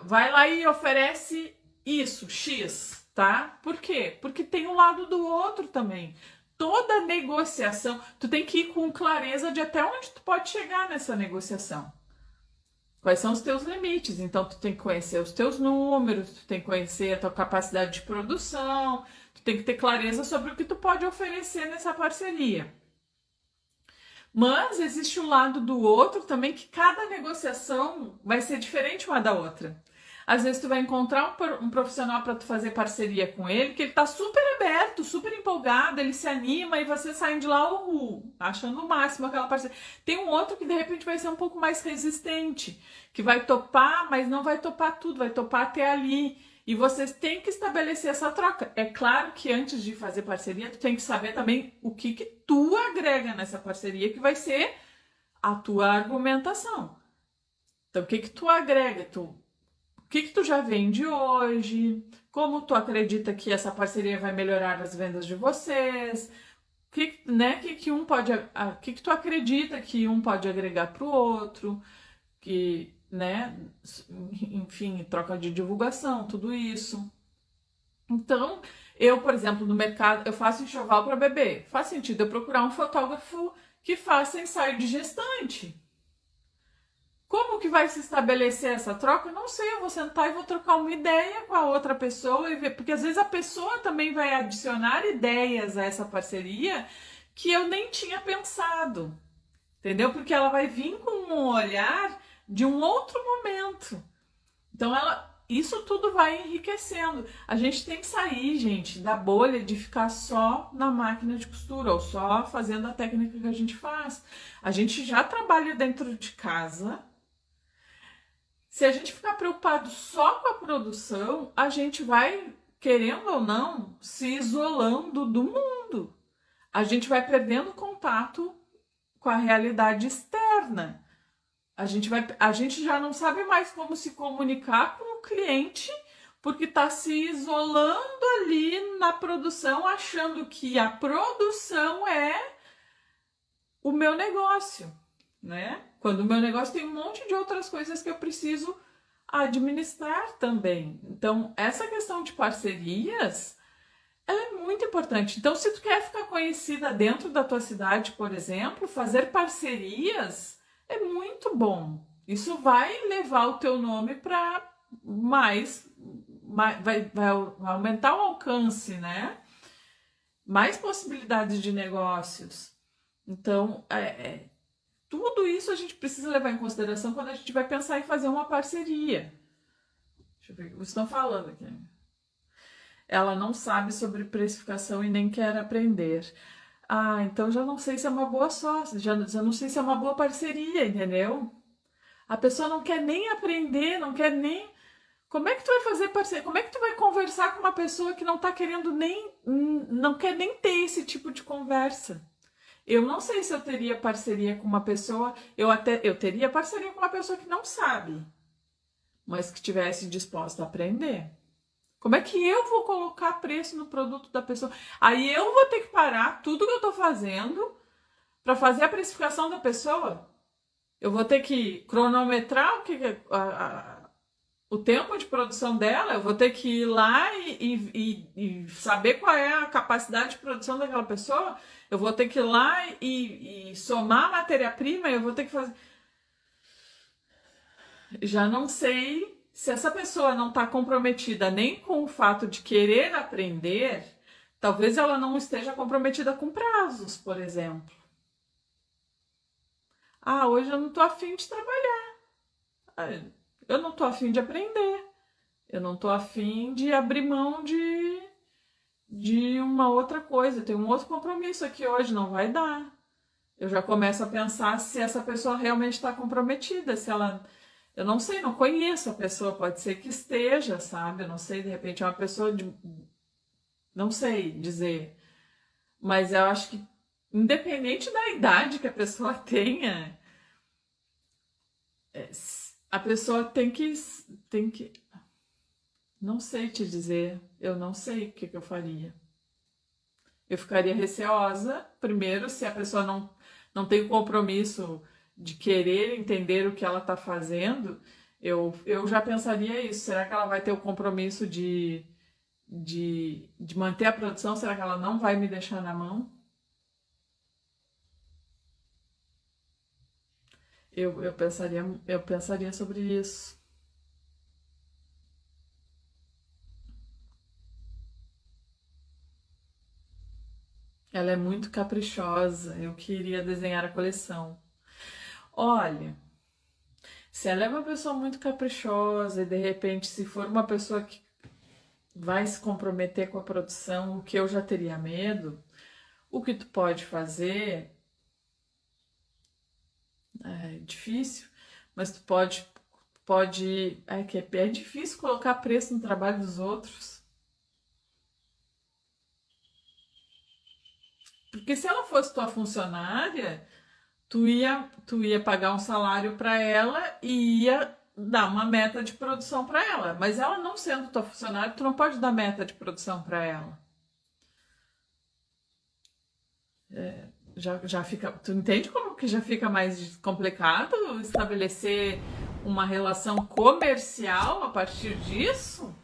vai lá e oferece isso, X, tá? Por quê? Porque tem o lado do outro também. Toda negociação, tu tem que ir com clareza de até onde tu pode chegar nessa negociação. Quais são os teus limites? Então, tu tem que conhecer os teus números, tu tem que conhecer a tua capacidade de produção, tu tem que ter clareza sobre o que tu pode oferecer nessa parceria. Mas existe o lado do outro também, que cada negociação vai ser diferente uma da outra. Às vezes tu vai encontrar um profissional para tu fazer parceria com ele, que ele tá super aberto, super empolgado, ele se anima e você sai de lá achando o máximo aquela parceria. Tem um outro que de repente vai ser um pouco mais resistente, que vai topar, mas não vai topar tudo, vai topar até ali. E vocês têm que estabelecer essa troca. É claro que antes de fazer parceria, tu tem que saber também o que tu agrega nessa parceria, que vai ser a tua argumentação. Então, o que tu agrega? O que tu já vende hoje? Como tu acredita que essa parceria vai melhorar as vendas de vocês? O que tu acredita que um pode agregar para o outro? Enfim, troca de divulgação, tudo isso. Então, eu, por exemplo, no mercado, eu faço enxoval para bebê. Faz sentido eu procurar um fotógrafo que faça ensaio de gestante. Como que vai se estabelecer essa troca? Eu não sei, eu vou sentar e vou trocar uma ideia com a outra pessoa e ver, porque às vezes a pessoa também vai adicionar ideias a essa parceria que eu nem tinha pensado, entendeu? Porque ela vai vir com um olhar de um outro momento. Então isso tudo vai enriquecendo. A gente tem que sair, gente, da bolha de ficar só na máquina de costura ou só fazendo a técnica que a gente faz. A gente já trabalha dentro de casa. Se a gente ficar preocupado só com a produção, a gente vai, querendo ou não, se isolando do mundo. A gente vai perdendo contato com a realidade externa. A gente já não sabe mais como se comunicar com o cliente, porque está se isolando ali na produção, achando que a produção é o meu negócio, né? Quando o meu negócio tem um monte de outras coisas que eu preciso administrar também. Então, essa questão de parcerias, ela é muito importante. Então, se tu quer ficar conhecida dentro da tua cidade, por exemplo, fazer parcerias é muito bom. Isso vai levar o teu nome para vai aumentar o alcance, né? Mais possibilidades de negócios. Então, tudo isso a gente precisa levar em consideração quando a gente vai pensar em fazer uma parceria. Deixa eu ver o que vocês estão falando aqui. Ela não sabe sobre precificação e nem quer aprender. Ah, então já não sei se é uma boa sócia, já não sei se é uma boa parceria, entendeu? A pessoa não quer nem aprender, não quer nem. Como é que tu vai fazer parceria? Como é que tu vai conversar com uma pessoa que não tá querendo nem. Não quer nem ter esse tipo de conversa? Eu não sei se eu teria parceria com uma pessoa. Eu teria parceria com uma pessoa que não sabe, mas que tivesse disposta a aprender. Como é que eu vou colocar preço no produto da pessoa? Aí eu vou ter que parar tudo que eu tô fazendo para fazer a precificação da pessoa. Eu vou ter que cronometrar o tempo de produção dela, eu vou ter que ir lá e saber qual é a capacidade de produção daquela pessoa, eu vou ter que ir lá e somar a matéria-prima, eu vou ter que fazer. Já não sei se essa pessoa não está comprometida nem com o fato de querer aprender, talvez ela não esteja comprometida com prazos, por exemplo. Ah, hoje eu não estou afim de trabalhar. Eu não estou afim de aprender. Eu não estou afim de abrir mão de uma outra coisa. Eu tenho um outro compromisso aqui hoje, não vai dar. Eu já começo a pensar se essa pessoa realmente está comprometida, se ela. Eu não sei, não conheço a pessoa, pode ser que esteja, sabe? Eu não sei, de repente é uma pessoa de. Não sei dizer. Mas eu acho que, independente da idade que a pessoa tenha, a pessoa tem que. Não sei te dizer, eu não sei o que eu faria. Eu ficaria receosa, primeiro, se a pessoa não tem o compromisso de querer entender o que ela está fazendo, eu já pensaria isso. Será que ela vai ter o compromisso de manter a produção? Será que ela não vai me deixar na mão? Eu pensaria sobre isso. Ela é muito caprichosa. Eu queria desenhar a coleção. Olha, se ela é uma pessoa muito caprichosa e de repente, se for uma pessoa que vai se comprometer com a produção, o que eu já teria medo, o que tu pode fazer é difícil, mas tu pode, é difícil colocar preço no trabalho dos outros. Porque se ela fosse tua funcionária, tu ia pagar um salário para ela e ia dar uma meta de produção para ela. Mas ela não sendo tua funcionária, tu não pode dar meta de produção para ela. Já fica. Tu entende como que já fica mais complicado estabelecer uma relação comercial a partir disso?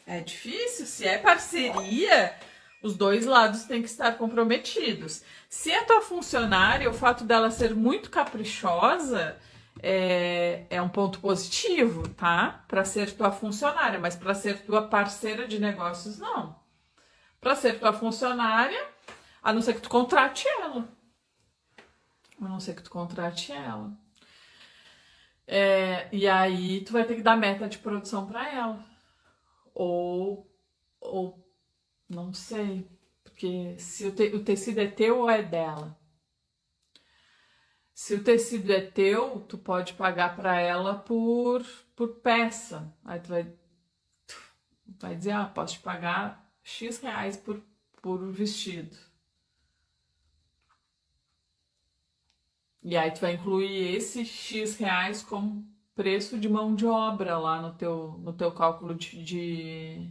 É difícil. Se é parceria, os dois lados têm que estar comprometidos. Se é tua funcionária, o fato dela ser muito caprichosa é um ponto positivo, tá? Para ser tua funcionária, mas para ser tua parceira de negócios, não. Para ser tua funcionária, a não ser que tu contrate ela. A não ser que tu contrate ela. E aí tu vai ter que dar meta de produção para ela. Ou não sei. Porque se o tecido é teu ou é dela. Se o tecido é teu, tu pode pagar para ela por peça. Aí tu vai dizer, posso te pagar X reais por vestido. E aí tu vai incluir esse X reais como preço de mão de obra lá no teu cálculo de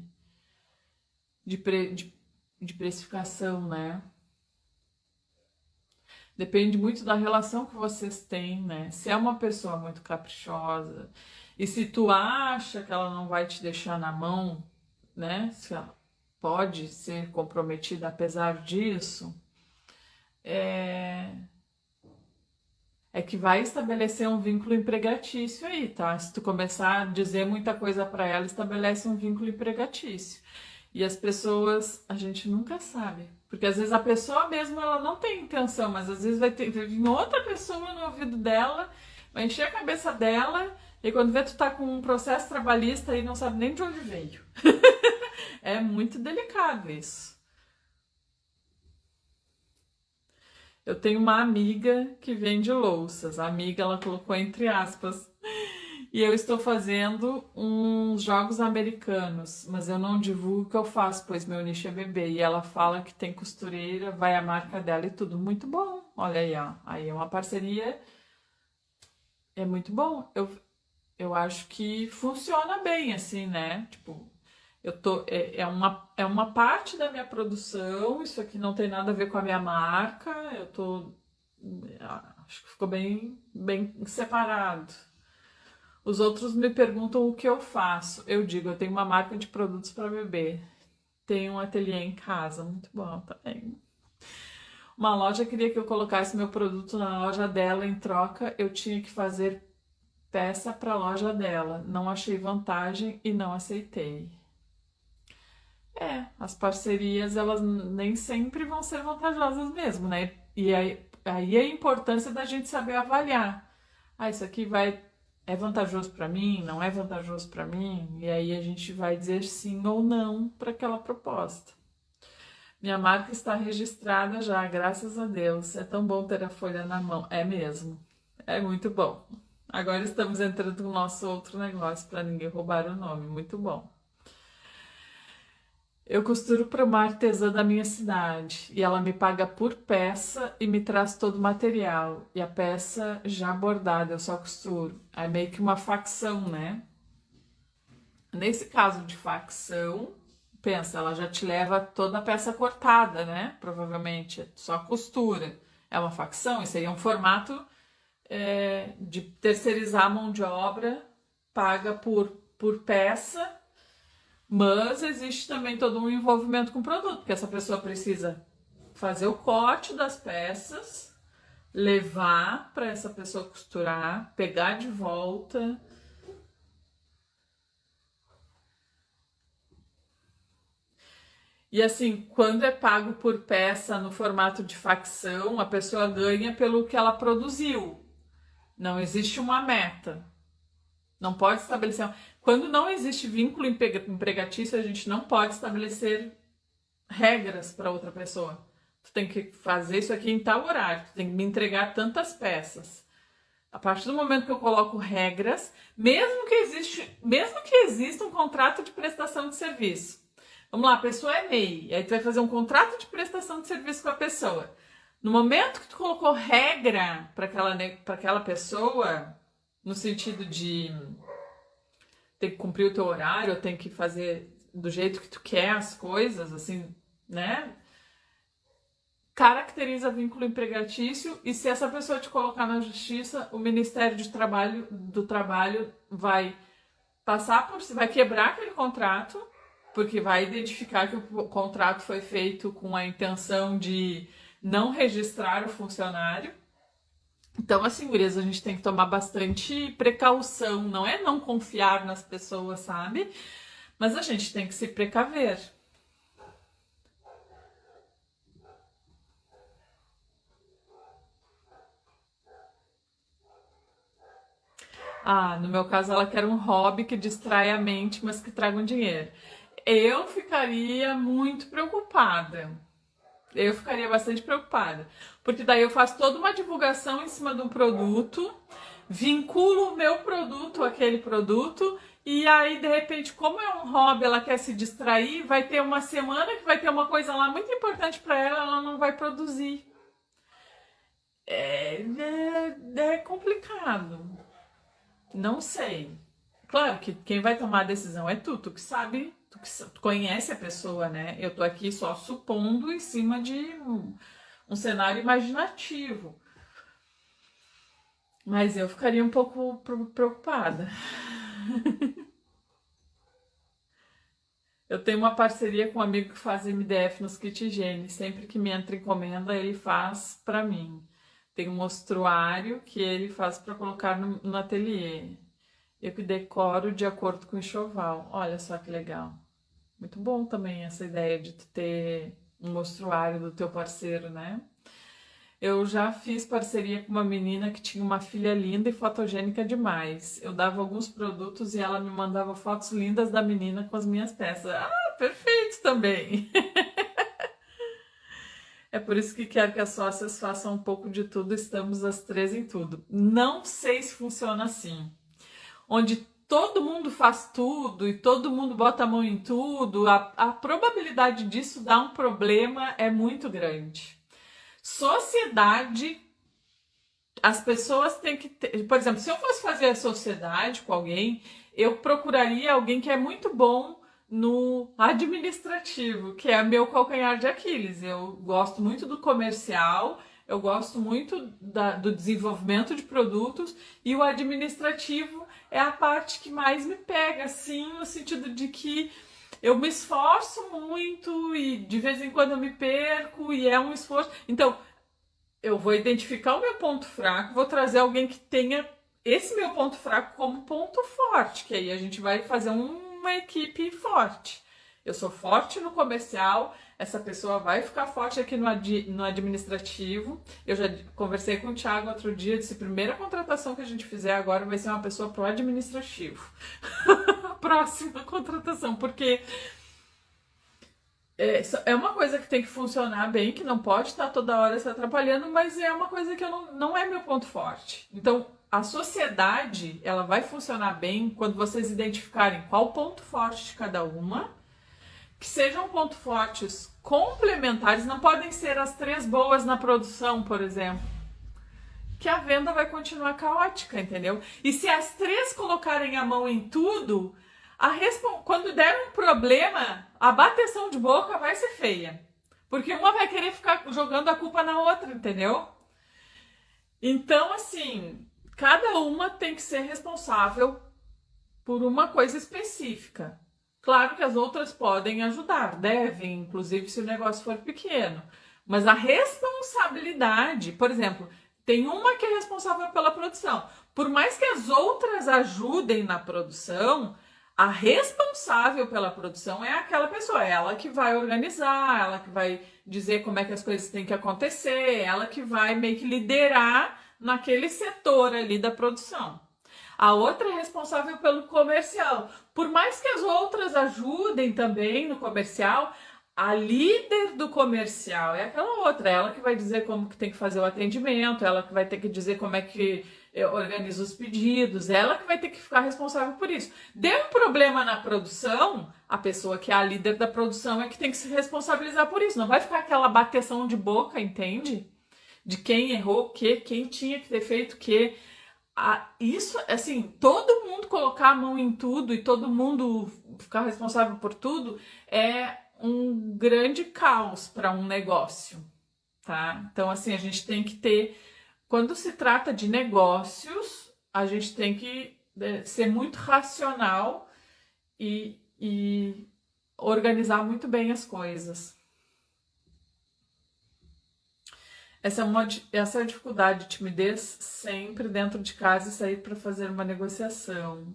precificação, né? Depende muito da relação que vocês têm, né? Se é uma pessoa muito caprichosa e se tu acha que ela não vai te deixar na mão, né? Se ela pode ser comprometida apesar disso, é, é que vai estabelecer um vínculo empregatício aí, tá? Se tu começar a dizer muita coisa para ela, estabelece um vínculo empregatício. E as pessoas, a gente nunca sabe. Porque às vezes a pessoa mesmo, ela não tem intenção, mas às vezes vai vir outra pessoa no ouvido dela, vai encher a cabeça dela, e quando vê tu tá com um processo trabalhista e não sabe nem de onde veio. É muito delicado isso. Eu tenho uma amiga que vende louças. A amiga, ela colocou entre aspas. E eu estou fazendo uns jogos americanos, mas eu não divulgo o que eu faço, pois meu nicho é bebê. E ela fala que tem costureira, vai a marca dela e tudo. Muito bom. Olha aí, ó. Aí é uma parceria. É muito bom. Eu acho que funciona bem, assim, né? Tipo, é uma parte da minha produção, isso aqui não tem nada a ver com a minha marca, acho que ficou bem separado. Os outros me perguntam o que eu faço. Eu digo, eu tenho uma marca de produtos para bebê. Tenho um ateliê em casa, muito bom também. Uma loja queria que eu colocasse meu produto na loja dela, em troca eu tinha que fazer peça para a loja dela. Não achei vantagem e não aceitei. As parcerias, elas nem sempre vão ser vantajosas mesmo, né? E aí a importância da gente saber avaliar. Isso aqui é vantajoso para mim, não é vantajoso para mim? E aí a gente vai dizer sim ou não para aquela proposta. Minha marca está registrada já, graças a Deus. É tão bom ter a folha na mão. É mesmo. É muito bom. Agora estamos entrando no nosso outro negócio para ninguém roubar o nome. Muito bom. Eu costuro para uma artesã da minha cidade e ela me paga por peça e me traz todo o material. E a peça já bordada, eu só costuro. É meio que uma facção, né? Nesse caso de facção, pensa, ela já te leva toda a peça cortada, né? Provavelmente, só costura. É uma facção, isso aí é um formato de terceirizar a mão de obra, paga por peça. Mas existe também todo um envolvimento com o produto, porque essa pessoa precisa fazer o corte das peças, levar para essa pessoa costurar, pegar de volta. E assim, quando é pago por peça no formato de facção, a pessoa ganha pelo que ela produziu. Não existe uma meta. Não pode estabelecer. Quando não existe vínculo empregatício, a gente não pode estabelecer regras para outra pessoa. Tu tem que fazer isso aqui em tal horário, tu tem que me entregar tantas peças. A partir do momento que eu coloco regras, mesmo que exista um contrato de prestação de serviço. Vamos lá, a pessoa é MEI, aí tu vai fazer um contrato de prestação de serviço com a pessoa. No momento que tu colocou regra para aquela pessoa, no sentido de tem que cumprir o teu horário, tem que fazer do jeito que tu quer as coisas, assim, né? Caracteriza vínculo empregatício e se essa pessoa te colocar na justiça, o Ministério do Trabalho vai vai quebrar aquele contrato, porque vai identificar que o contrato foi feito com a intenção de não registrar o funcionário. Então, assim, gurias, a gente tem que tomar bastante precaução. Não é não confiar nas pessoas, sabe? Mas a gente tem que se precaver. No meu caso, ela quer um hobby que distrai a mente, mas que traga um dinheiro. Eu ficaria muito preocupada. Eu ficaria bastante preocupada. Porque daí eu faço toda uma divulgação em cima de um produto, vinculo o meu produto àquele produto, e aí, de repente, como é um hobby, ela quer se distrair, vai ter uma semana que vai ter uma coisa lá muito importante para ela, ela não vai produzir. É complicado. Não sei. Claro que quem vai tomar a decisão é tu que sabe, tu conhece a pessoa, né? Eu tô aqui só supondo em cima de um cenário imaginativo. Mas eu ficaria um pouco preocupada. Eu tenho uma parceria com um amigo que faz MDF nos kit higiene. Sempre que me entra encomenda, ele faz para mim. Tem um mostruário que ele faz para colocar no ateliê. Eu que decoro de acordo com o enxoval. Olha só que legal. Muito bom também essa ideia de tu ter um mostruário do teu parceiro, né? Eu já fiz parceria com uma menina que tinha uma filha linda e fotogênica demais. Eu dava alguns produtos e ela me mandava fotos lindas da menina com as minhas peças. Perfeito também! É por isso que quero que as sócias façam um pouco de tudo, estamos as três em tudo. Não sei se funciona assim, onde todo mundo faz tudo e todo mundo bota a mão em tudo, a probabilidade disso dar um problema é muito grande. Sociedade, as pessoas têm que ter, por exemplo, se eu fosse fazer a sociedade com alguém, eu procuraria alguém que é muito bom no administrativo, que é meu calcanhar de Aquiles. Eu gosto muito do comercial, eu gosto muito do desenvolvimento de produtos, e o administrativo é a parte que mais me pega, assim, no sentido de que eu me esforço muito e de vez em quando eu me perco e é um esforço. Então, eu vou identificar o meu ponto fraco, vou trazer alguém que tenha esse meu ponto fraco como ponto forte, que aí a gente vai fazer uma equipe forte. Eu sou forte no comercial, essa pessoa vai ficar forte aqui no administrativo. Eu já conversei com o Thiago outro dia, disse: a primeira contratação que a gente fizer agora vai ser uma pessoa pro administrativo. A próxima contratação, porque é uma coisa que tem que funcionar bem, que não pode estar toda hora se atrapalhando, mas é uma coisa que não é meu ponto forte. Então, a sociedade, ela vai funcionar bem quando vocês identificarem qual o ponto forte de cada uma, que sejam pontos fortes complementares, não podem ser as três boas na produção, por exemplo, que a venda vai continuar caótica, entendeu? E se as três colocarem a mão em tudo, quando der um problema, a bateção de boca vai ser feia. Porque uma vai querer ficar jogando a culpa na outra, entendeu? Então, assim, cada uma tem que ser responsável por uma coisa específica. Claro que as outras podem ajudar, devem, inclusive se o negócio for pequeno. Mas a responsabilidade, por exemplo, tem uma que é responsável pela produção. Por mais que as outras ajudem na produção, a responsável pela produção é aquela pessoa, ela que vai organizar, ela que vai dizer como é que as coisas têm que acontecer, ela que vai meio que liderar naquele setor ali da produção. A outra é responsável pelo comercial. Por mais que as outras ajudem também no comercial, a líder do comercial é aquela outra, ela que vai dizer como que tem que fazer o atendimento, ela que vai ter que dizer como é que organiza os pedidos, ela que vai ter que ficar responsável por isso. Deu um problema na produção, a pessoa que é a líder da produção é que tem que se responsabilizar por isso. Não vai ficar aquela bateção de boca, entende? De quem errou o quê, quem tinha que ter feito o quê. Isso, assim, todo mundo colocar a mão em tudo e todo mundo ficar responsável por tudo é um grande caos para um negócio, tá? Então, assim, a gente tem que ter, quando se trata de negócios, a gente tem que ser muito racional e organizar muito bem as coisas. Essa é a dificuldade, timidez sempre dentro de casa e sair para fazer uma negociação.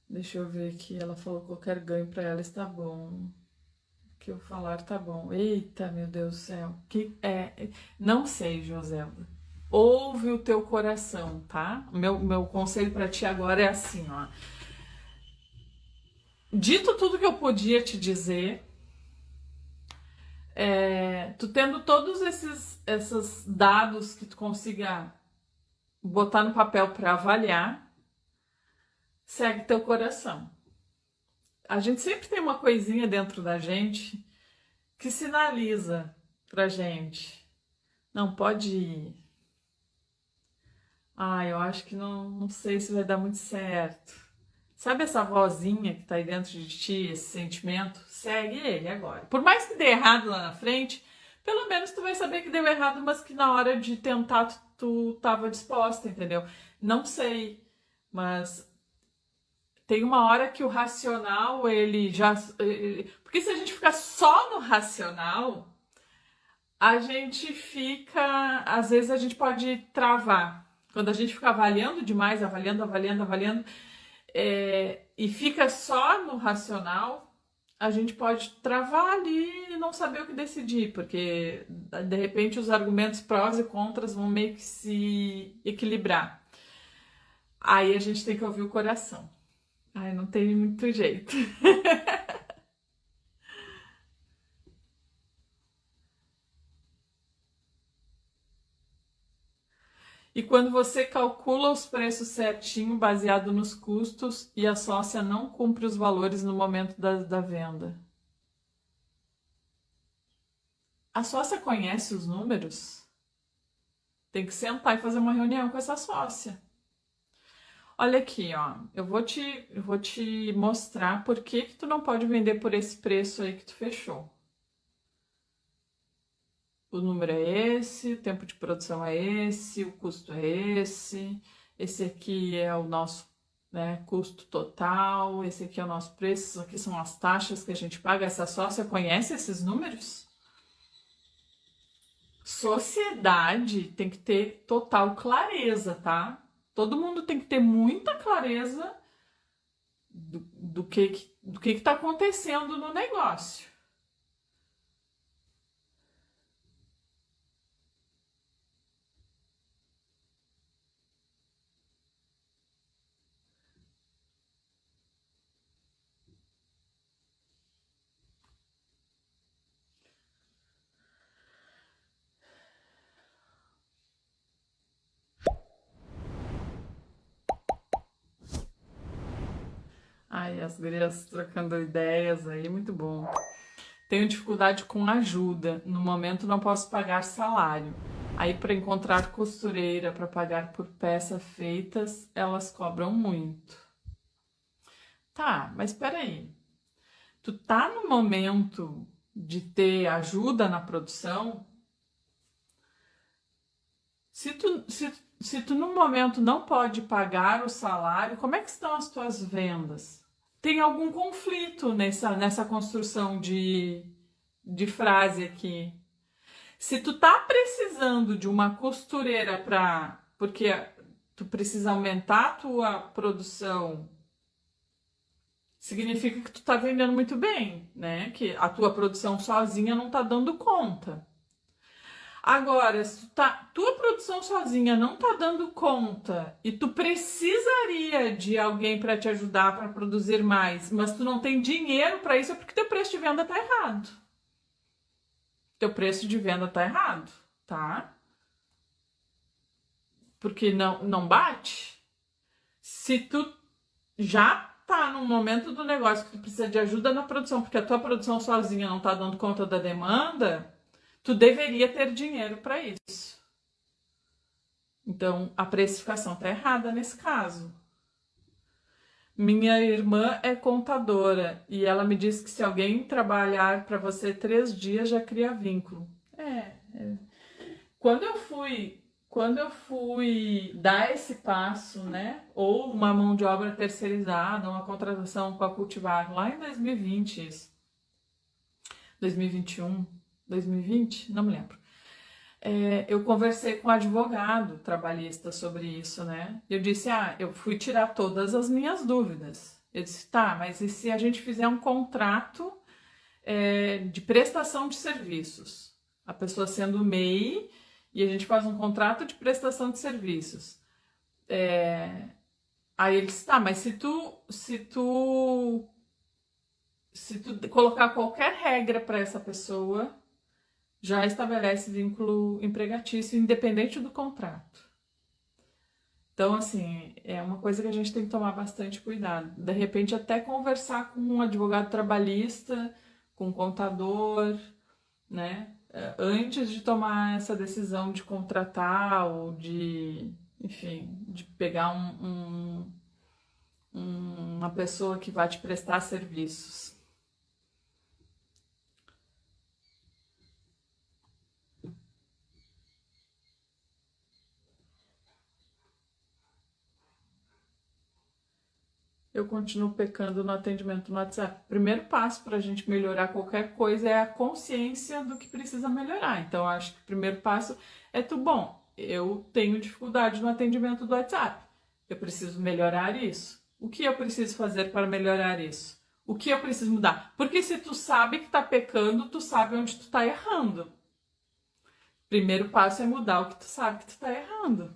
Deixa eu ver aqui, ela falou que qualquer ganho para ela está bom. O que eu falar tá bom. Eita, meu Deus do céu. Não sei, Joselda. Ouve o teu coração, tá? Meu conselho para ti agora é assim, ó. Dito tudo que eu podia te dizer, tu tendo todos esses dados que tu consiga botar no papel para avaliar, segue teu coração. A gente sempre tem uma coisinha dentro da gente que sinaliza pra gente: não, pode ir. Eu acho que não sei se vai dar muito certo. Sabe essa vozinha que tá aí dentro de ti, esse sentimento? Segue ele agora. Por mais que dê errado lá na frente, pelo menos tu vai saber que deu errado, mas que na hora de tentar tu tava disposta, entendeu? Não sei, mas tem uma hora que o racional, ele já... Porque se a gente ficar só no racional, a gente fica... Às vezes a gente pode travar. Quando a gente fica avaliando demais, avaliando, e fica só no racional, a gente pode travar ali e não saber o que decidir, porque de repente os argumentos prós e contras vão meio que se equilibrar. Aí a gente tem que ouvir o coração. Ai, não tem muito jeito. E quando você calcula os preços certinho, baseado nos custos, e a sócia não cumpre os valores no momento da venda. A sócia conhece os números? Tem que sentar e fazer uma reunião com essa sócia. Olha aqui, ó, eu vou te mostrar por que que tu não pode vender por esse preço aí que tu fechou. O número é esse, o tempo de produção é esse, o custo é esse aqui é o nosso, né, custo total, esse aqui é o nosso preço, isso aqui são as taxas que a gente paga. Essa sócia conhece esses números? Sociedade tem que ter total clareza, tá? Todo mundo tem que ter muita clareza do que está acontecendo no negócio. Ai, as gurias trocando ideias aí, muito bom. Tenho dificuldade com ajuda. No momento não posso pagar salário. Aí para encontrar costureira para pagar por peças feitas, elas cobram muito. Tá, mas espera aí. Tu tá no momento de ter ajuda na produção? Se tu no momento não pode pagar o salário, como é que estão as tuas vendas? Tem algum conflito nessa construção de frase aqui. Se tu tá precisando de uma costureira porque tu precisa aumentar a tua produção, significa que tu tá vendendo muito bem, né? Que a tua produção sozinha não tá dando conta. Agora, se tua produção sozinha não tá dando conta e tu precisaria de alguém para te ajudar para produzir mais, mas tu não tem dinheiro para isso, é porque teu preço de venda tá errado. Teu preço de venda tá errado, tá? Porque não bate. Se tu já tá num momento do negócio que tu precisa de ajuda na produção, porque a tua produção sozinha não tá dando conta da demanda, tu deveria ter dinheiro para isso. Então, a precificação tá errada nesse caso. Minha irmã é contadora e ela me disse que se alguém trabalhar para você 3 dias já cria vínculo. Quando eu fui dar esse passo, né? Ou uma mão de obra terceirizada, uma contratação com a Cultivar, lá em 2020, isso. 2021, 2020, não me lembro. Eu conversei com um advogado trabalhista sobre isso, né? Eu disse, eu fui tirar todas as minhas dúvidas. Eu disse, tá, mas e se a gente fizer um contrato de prestação de serviços? A pessoa sendo MEI e a gente faz um contrato de prestação de serviços. Aí ele disse, tá, mas se tu colocar qualquer regra para essa pessoa, já estabelece vínculo empregatício, independente do contrato. Então, assim, é uma coisa que a gente tem que tomar bastante cuidado. De repente, até conversar com um advogado trabalhista, com um contador, né? Antes de tomar essa decisão de contratar ou enfim, de pegar uma pessoa que vai te prestar serviços. Eu continuo pecando no atendimento no WhatsApp. O primeiro passo para a gente melhorar qualquer coisa é a consciência do que precisa melhorar. Então, eu acho que o primeiro passo é eu tenho dificuldade no atendimento do WhatsApp. Eu preciso melhorar isso. O que eu preciso fazer para melhorar isso? O que eu preciso mudar? Porque se tu sabe que tá pecando, tu sabe onde tu tá errando. Primeiro passo é mudar o que tu sabe que tu tá errando.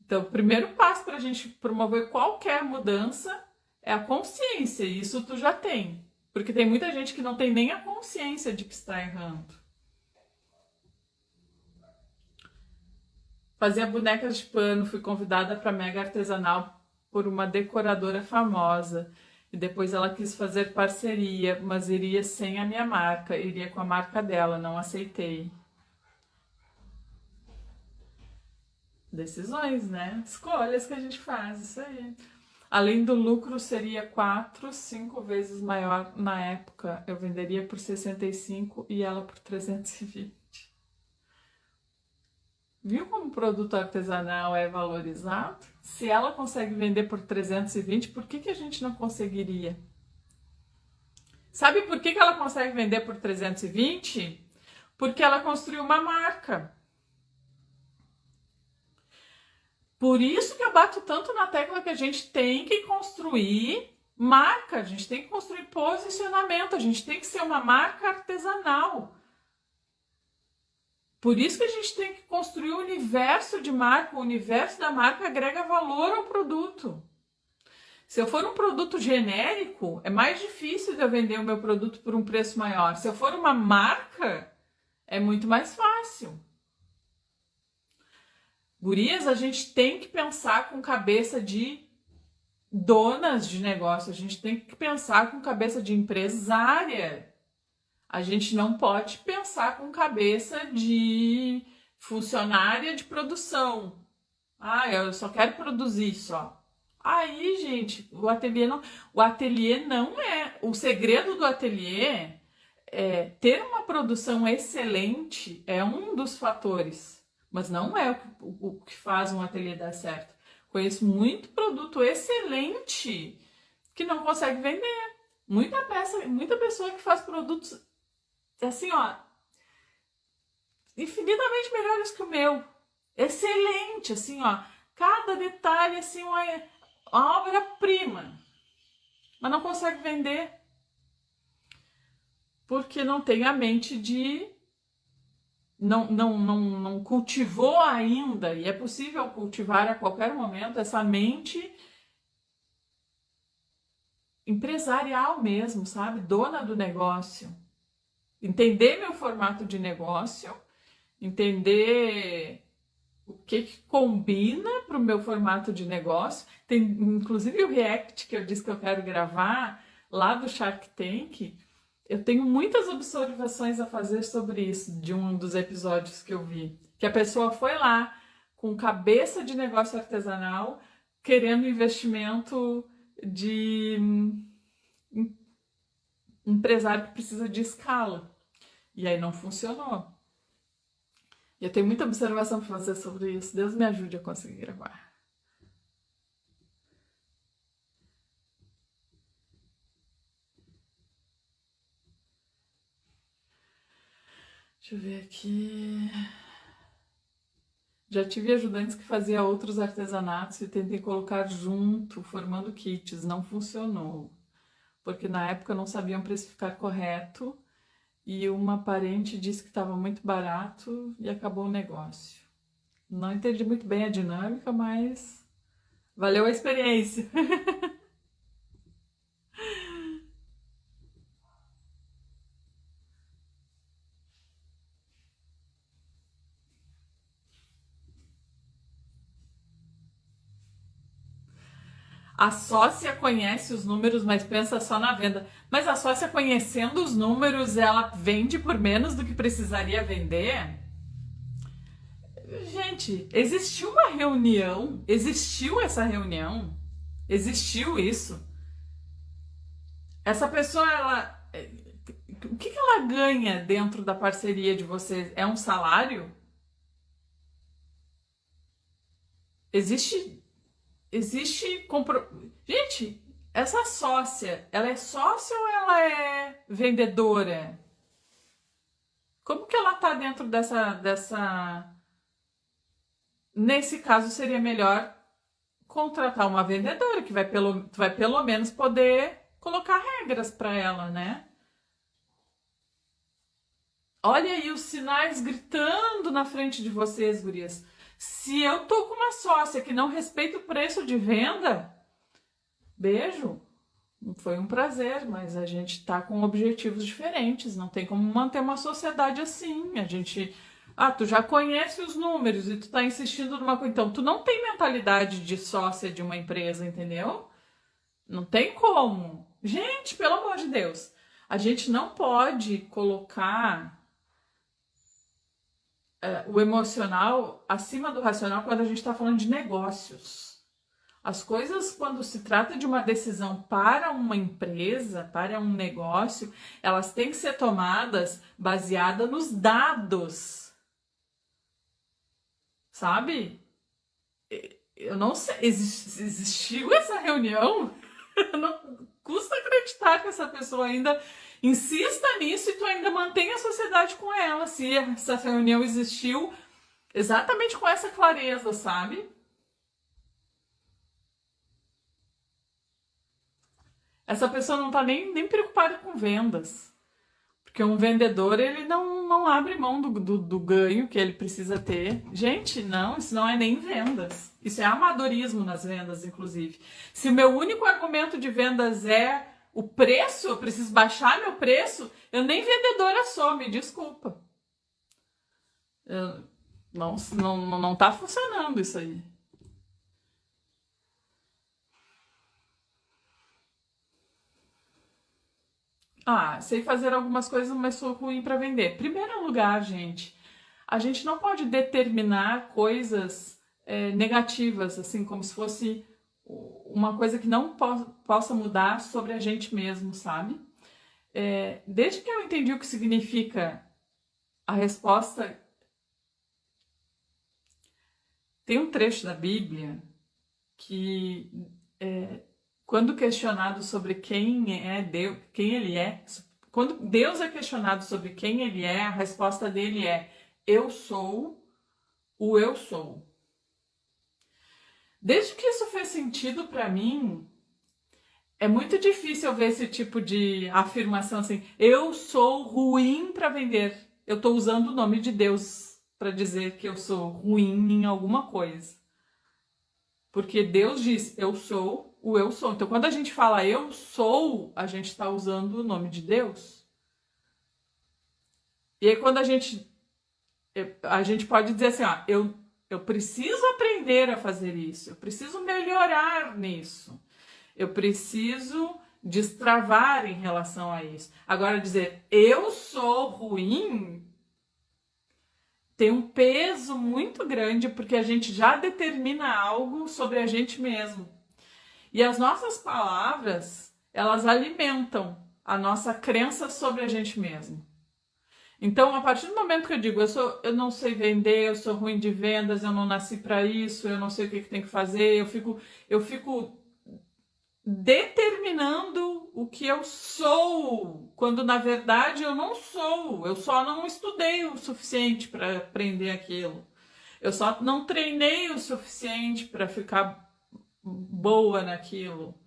Então, o primeiro passo para a gente promover qualquer mudança é a consciência, e isso tu já tem. Porque tem muita gente que não tem nem a consciência de que está errando. Fazia bonecas de pano, fui convidada para mega artesanal por uma decoradora famosa. E depois ela quis fazer parceria, mas iria sem a minha marca, iria com a marca dela, não aceitei. Decisões, né? Escolhas que a gente faz, isso aí. Além do lucro, seria 4, 5 vezes maior na época. Eu venderia por 65 e ela por 320. Viu como o produto artesanal é valorizado? Se ela consegue vender por 320, por que a gente não conseguiria? Sabe por que ela consegue vender por 320? Porque ela construiu uma marca. Por isso que eu bato tanto na tecla que a gente tem que construir marca, a gente tem que construir posicionamento, a gente tem que ser uma marca artesanal. Por isso que a gente tem que construir o universo de marca, o universo da marca agrega valor ao produto. Se eu for um produto genérico, é mais difícil de eu vender o meu produto por um preço maior. Se eu for uma marca, é muito mais fácil. Gurias, a gente tem que pensar com cabeça de donas de negócio, a gente tem que pensar com cabeça de empresária. A gente não pode pensar com cabeça de funcionária de produção. Ah, eu só quero produzir só. Aí, gente, o ateliê não é. O segredo do ateliê é ter uma produção excelente, é um dos fatores, mas não é o que faz um ateliê dar certo. Conheço muito produto excelente que não consegue vender. Muita pessoa que faz produtos assim, ó, infinitamente melhores que o meu. Excelente, assim, ó. Cada detalhe, assim, uma obra-prima. Mas não consegue vender. Porque não tem a mente de... Não cultivou ainda. E é possível cultivar a qualquer momento essa mente empresarial mesmo, sabe? Dona do negócio. Entender meu formato de negócio, entender o que combina para o meu formato de negócio. Tem inclusive o React que eu disse que eu quero gravar lá do Shark Tank. Eu tenho muitas observações a fazer sobre isso, de um dos episódios que eu vi. Que a pessoa foi lá com cabeça de negócio artesanal, querendo investimento de empresário que precisa de escala. E aí não funcionou. E eu tenho muita observação para fazer sobre isso. Deus me ajude a conseguir gravar. Deixa eu ver aqui. Já tive ajudantes que faziam outros artesanatos e tentei colocar junto, formando kits. Não funcionou. Porque na época não sabiam precificar correto. E uma parente disse que estava muito barato e acabou o negócio. Não entendi muito bem a dinâmica, mas valeu a experiência. A sócia conhece os números, mas pensa só na venda. Mas a sócia conhecendo os números, ela vende por menos do que precisaria vender? Gente, existiu uma reunião, existiu essa reunião, existiu isso. Essa pessoa, ela, o que ela ganha dentro da parceria de vocês? É um salário? Existe Gente, essa sócia, ela é sócia ou ela é vendedora? Como que ela tá dentro dessa... Nesse caso, seria melhor contratar uma vendedora que vai pelo menos poder colocar regras para ela, né? Olha aí os sinais gritando na frente de vocês, gurias. Se eu tô com uma sócia que não respeita o preço de venda, beijo, foi um prazer, mas a gente tá com objetivos diferentes, não tem como manter uma sociedade assim. A gente, tu já conhece os números e tu tá insistindo numa coisa, então tu não tem mentalidade de sócia de uma empresa, entendeu? Não tem como. Gente, pelo amor de Deus, a gente não pode colocar o emocional acima do racional quando a gente está falando de negócios. As coisas, quando se trata de uma decisão para uma empresa, para um negócio, elas têm que ser tomadas baseadas nos dados. Sabe? Eu não sei, existiu essa reunião? Não custa acreditar que essa pessoa ainda insista nisso e tu ainda mantém a sociedade com ela, se essa reunião existiu exatamente com essa clareza, sabe? Essa pessoa não tá nem preocupada com vendas. Porque um vendedor, ele não abre mão do ganho que ele precisa ter. Gente, não, isso não é nem vendas. Isso é amadorismo nas vendas, inclusive. Se o meu único argumento de vendas é o preço, eu preciso baixar meu preço, eu nem vendedora sou, me desculpa. Não tá funcionando isso aí. Sei fazer algumas coisas, mas sou ruim para vender. Primeiro lugar, gente, a gente não pode determinar coisas negativas, assim, como se fosse uma coisa que não possa mudar sobre a gente mesmo, sabe? Desde que eu entendi o que significa a resposta, tem um trecho da Bíblia que quando questionado sobre quem é Deus, quem ele é, quando Deus é questionado sobre quem ele é, a resposta dele é: eu sou o eu sou. Desde que isso fez sentido para mim, é muito difícil eu ver esse tipo de afirmação assim: eu sou ruim para vender. Eu estou usando o nome de Deus para dizer que eu sou ruim em alguma coisa. Porque Deus diz: eu sou o eu sou. Então, quando a gente fala eu sou, a gente está usando o nome de Deus. E aí, quando a gente pode dizer assim: eu preciso aprender a fazer isso, eu preciso melhorar nisso, eu preciso destravar em relação a isso. Agora, dizer eu sou ruim tem um peso muito grande, porque a gente já determina algo sobre a gente mesmo. E as nossas palavras, elas alimentam a nossa crença sobre a gente mesmo. Então, a partir do momento que eu digo, eu não sei vender, eu sou ruim de vendas, eu não nasci para isso, eu não sei o que tem que fazer, eu fico determinando o que eu sou, quando na verdade eu não sou, eu só não estudei o suficiente para aprender aquilo. Eu só não treinei o suficiente para ficar boa naquilo.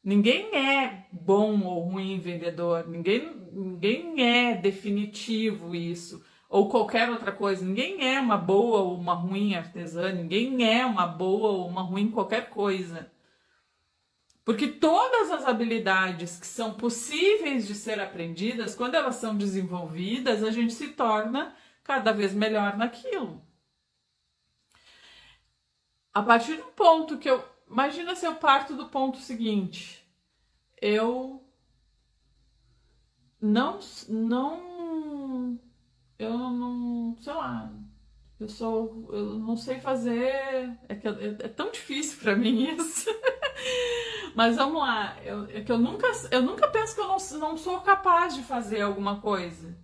Ninguém é bom ou ruim vendedor, ninguém é definitivo isso, ou qualquer outra coisa. Ninguém é uma boa ou uma ruim artesã, ninguém é uma boa ou uma ruim qualquer coisa. Porque todas as habilidades que são possíveis de ser aprendidas, quando elas são desenvolvidas, a gente se torna cada vez melhor naquilo. A partir do ponto que imagina se eu parto do ponto seguinte: eu não, sei lá, eu não sei fazer, é tão difícil para mim isso. Mas vamos lá, eu nunca penso que eu não sou capaz de fazer alguma coisa.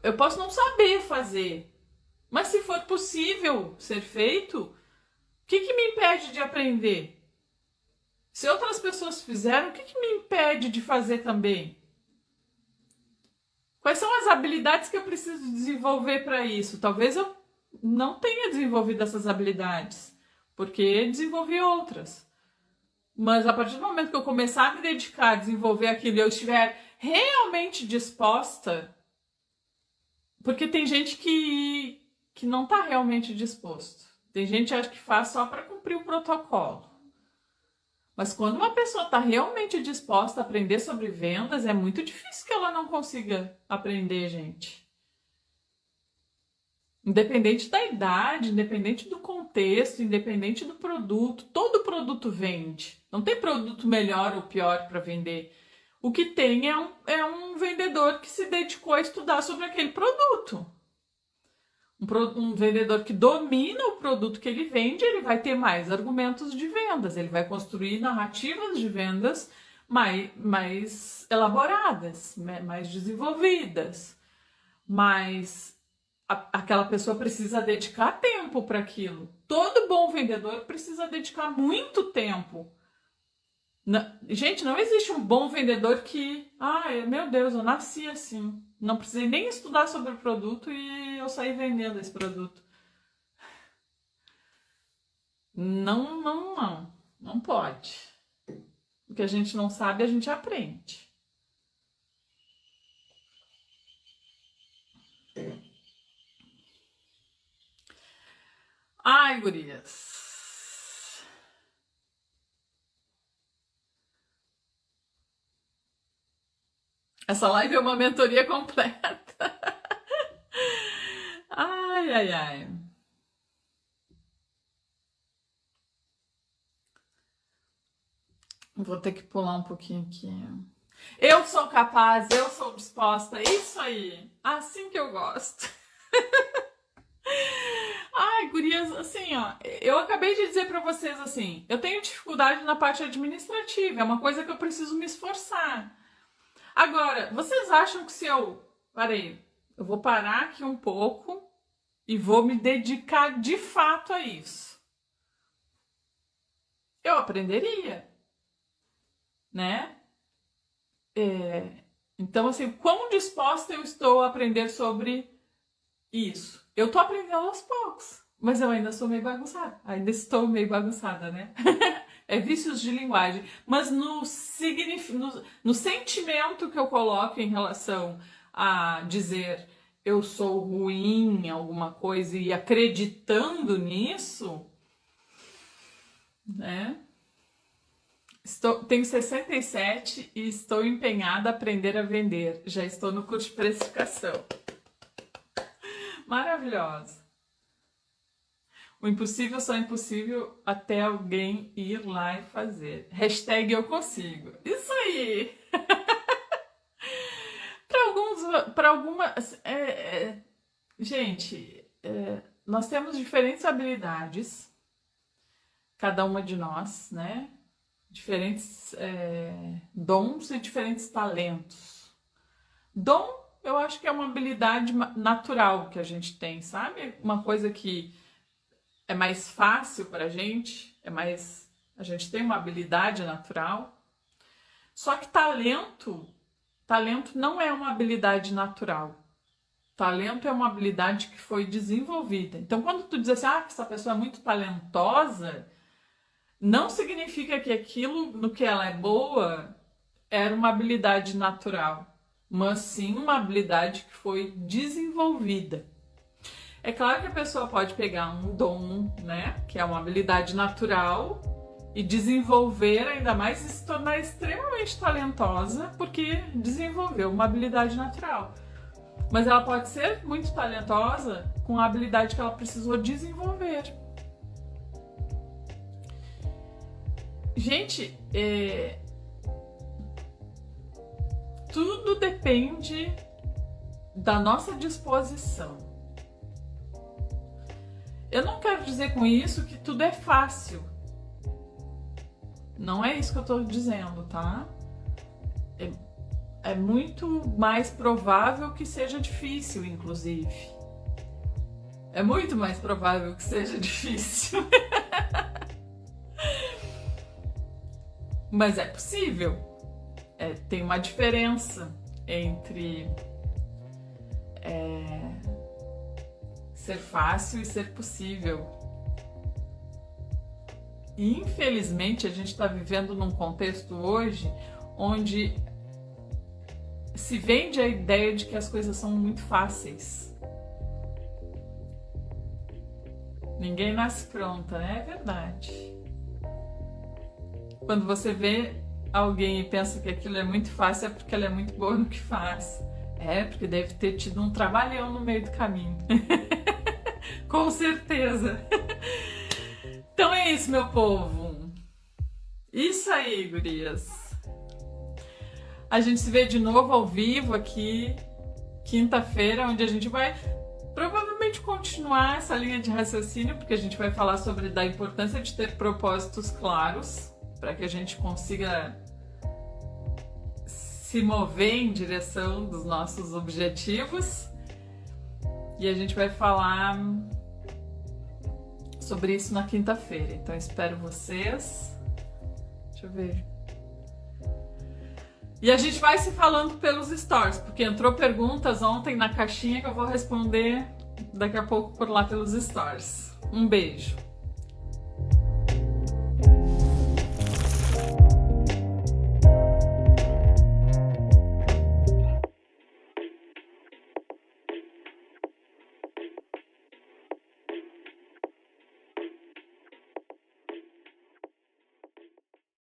Eu posso não saber fazer, mas se for possível ser feito, o que me impede de aprender? Se outras pessoas fizeram, o que me impede de fazer também? Quais são as habilidades que eu preciso desenvolver para isso? Talvez eu não tenha desenvolvido essas habilidades, porque desenvolvi outras. Mas a partir do momento que eu começar a me dedicar a desenvolver aquilo e eu estiver realmente disposta, porque tem gente que que não está realmente disposto. Tem gente que acha que faz só para cumprir o protocolo. Mas quando uma pessoa está realmente disposta a aprender sobre vendas, é muito difícil que ela não consiga aprender, gente. Independente da idade, independente do contexto, independente do produto, todo produto vende. Não tem produto melhor ou pior para vender. O que tem é um vendedor que se dedicou a estudar sobre aquele produto. Um vendedor que domina o produto que ele vende, ele vai ter mais argumentos de vendas, ele vai construir narrativas de vendas mais elaboradas, mais desenvolvidas. Mas aquela pessoa precisa dedicar tempo para aquilo. Todo bom vendedor precisa dedicar muito tempo. Gente, não existe um bom vendedor que, meu Deus, eu nasci assim. Não precisei nem estudar sobre o produto e eu saí vendendo esse produto. Não pode. O que a gente não sabe, a gente aprende. Ai, gurias. Essa live é uma mentoria completa. Ai. Vou ter que pular um pouquinho aqui. Eu sou capaz, eu sou disposta. Isso aí. Assim que eu gosto. Ai, gurias, assim, ó, eu acabei de dizer pra vocês assim, eu tenho dificuldade na parte administrativa, é uma coisa que eu preciso me esforçar. Agora, vocês acham que se eu... Peraí, eu vou parar aqui um pouco e vou me dedicar de fato a isso. Eu aprenderia, né? Então, assim, quão disposta eu estou a aprender sobre isso? Eu tô aprendendo aos poucos, mas eu ainda sou meio bagunçada. Ainda estou meio bagunçada, né? É vícios de linguagem. Mas no sentimento que eu coloco em relação a dizer eu sou ruim em alguma coisa e acreditando nisso, né? Tenho 67 e estou empenhada a aprender a vender. Já estou no curso de precificação. Maravilhosa. O impossível só é impossível até alguém ir lá e fazer. Hashtag eu consigo. Isso aí! Para algumas... gente, nós temos diferentes habilidades. Cada uma de nós, né? Diferentes dons e diferentes talentos. Dom, eu acho que é uma habilidade natural que a gente tem, sabe? Uma coisa que é mais fácil pra gente, a gente tem uma habilidade natural. Só que talento não é uma habilidade natural. Talento é uma habilidade que foi desenvolvida. Então, quando tu diz assim, que essa pessoa é muito talentosa, não significa que aquilo no que ela é boa era uma habilidade natural, mas sim uma habilidade que foi desenvolvida. É claro que a pessoa pode pegar um dom, né, que é uma habilidade natural, e desenvolver ainda mais e se tornar extremamente talentosa porque desenvolveu uma habilidade natural. Mas ela pode ser muito talentosa com a habilidade que ela precisou desenvolver. Gente, tudo depende da nossa disposição. Eu não quero dizer com isso que tudo é fácil. Não é isso que eu tô dizendo, tá? É muito mais provável que seja difícil, inclusive. É muito mais provável que seja difícil. Mas é possível. Tem uma diferença entre ser fácil e ser possível. E infelizmente a gente está vivendo num contexto hoje onde se vende a ideia de que as coisas são muito fáceis. Ninguém nasce pronta, né? É verdade. Quando você vê alguém e pensa que aquilo é muito fácil, é porque ela é muito boa no que faz. É, porque deve ter tido um trabalhão no meio do caminho. Com certeza. Então é isso, meu povo. Isso aí, gurias. A gente se vê de novo ao vivo aqui, quinta-feira, onde a gente vai provavelmente continuar essa linha de raciocínio, porque a gente vai falar sobre da importância de ter propósitos claros, para que a gente consiga se mover em direção dos nossos objetivos. E a gente vai falar sobre isso na quinta-feira. Então espero vocês. Deixa eu ver. E a gente vai se falando pelos stories, porque entrou perguntas ontem na caixinha que eu vou responder daqui a pouco por lá pelos stories. Um beijo.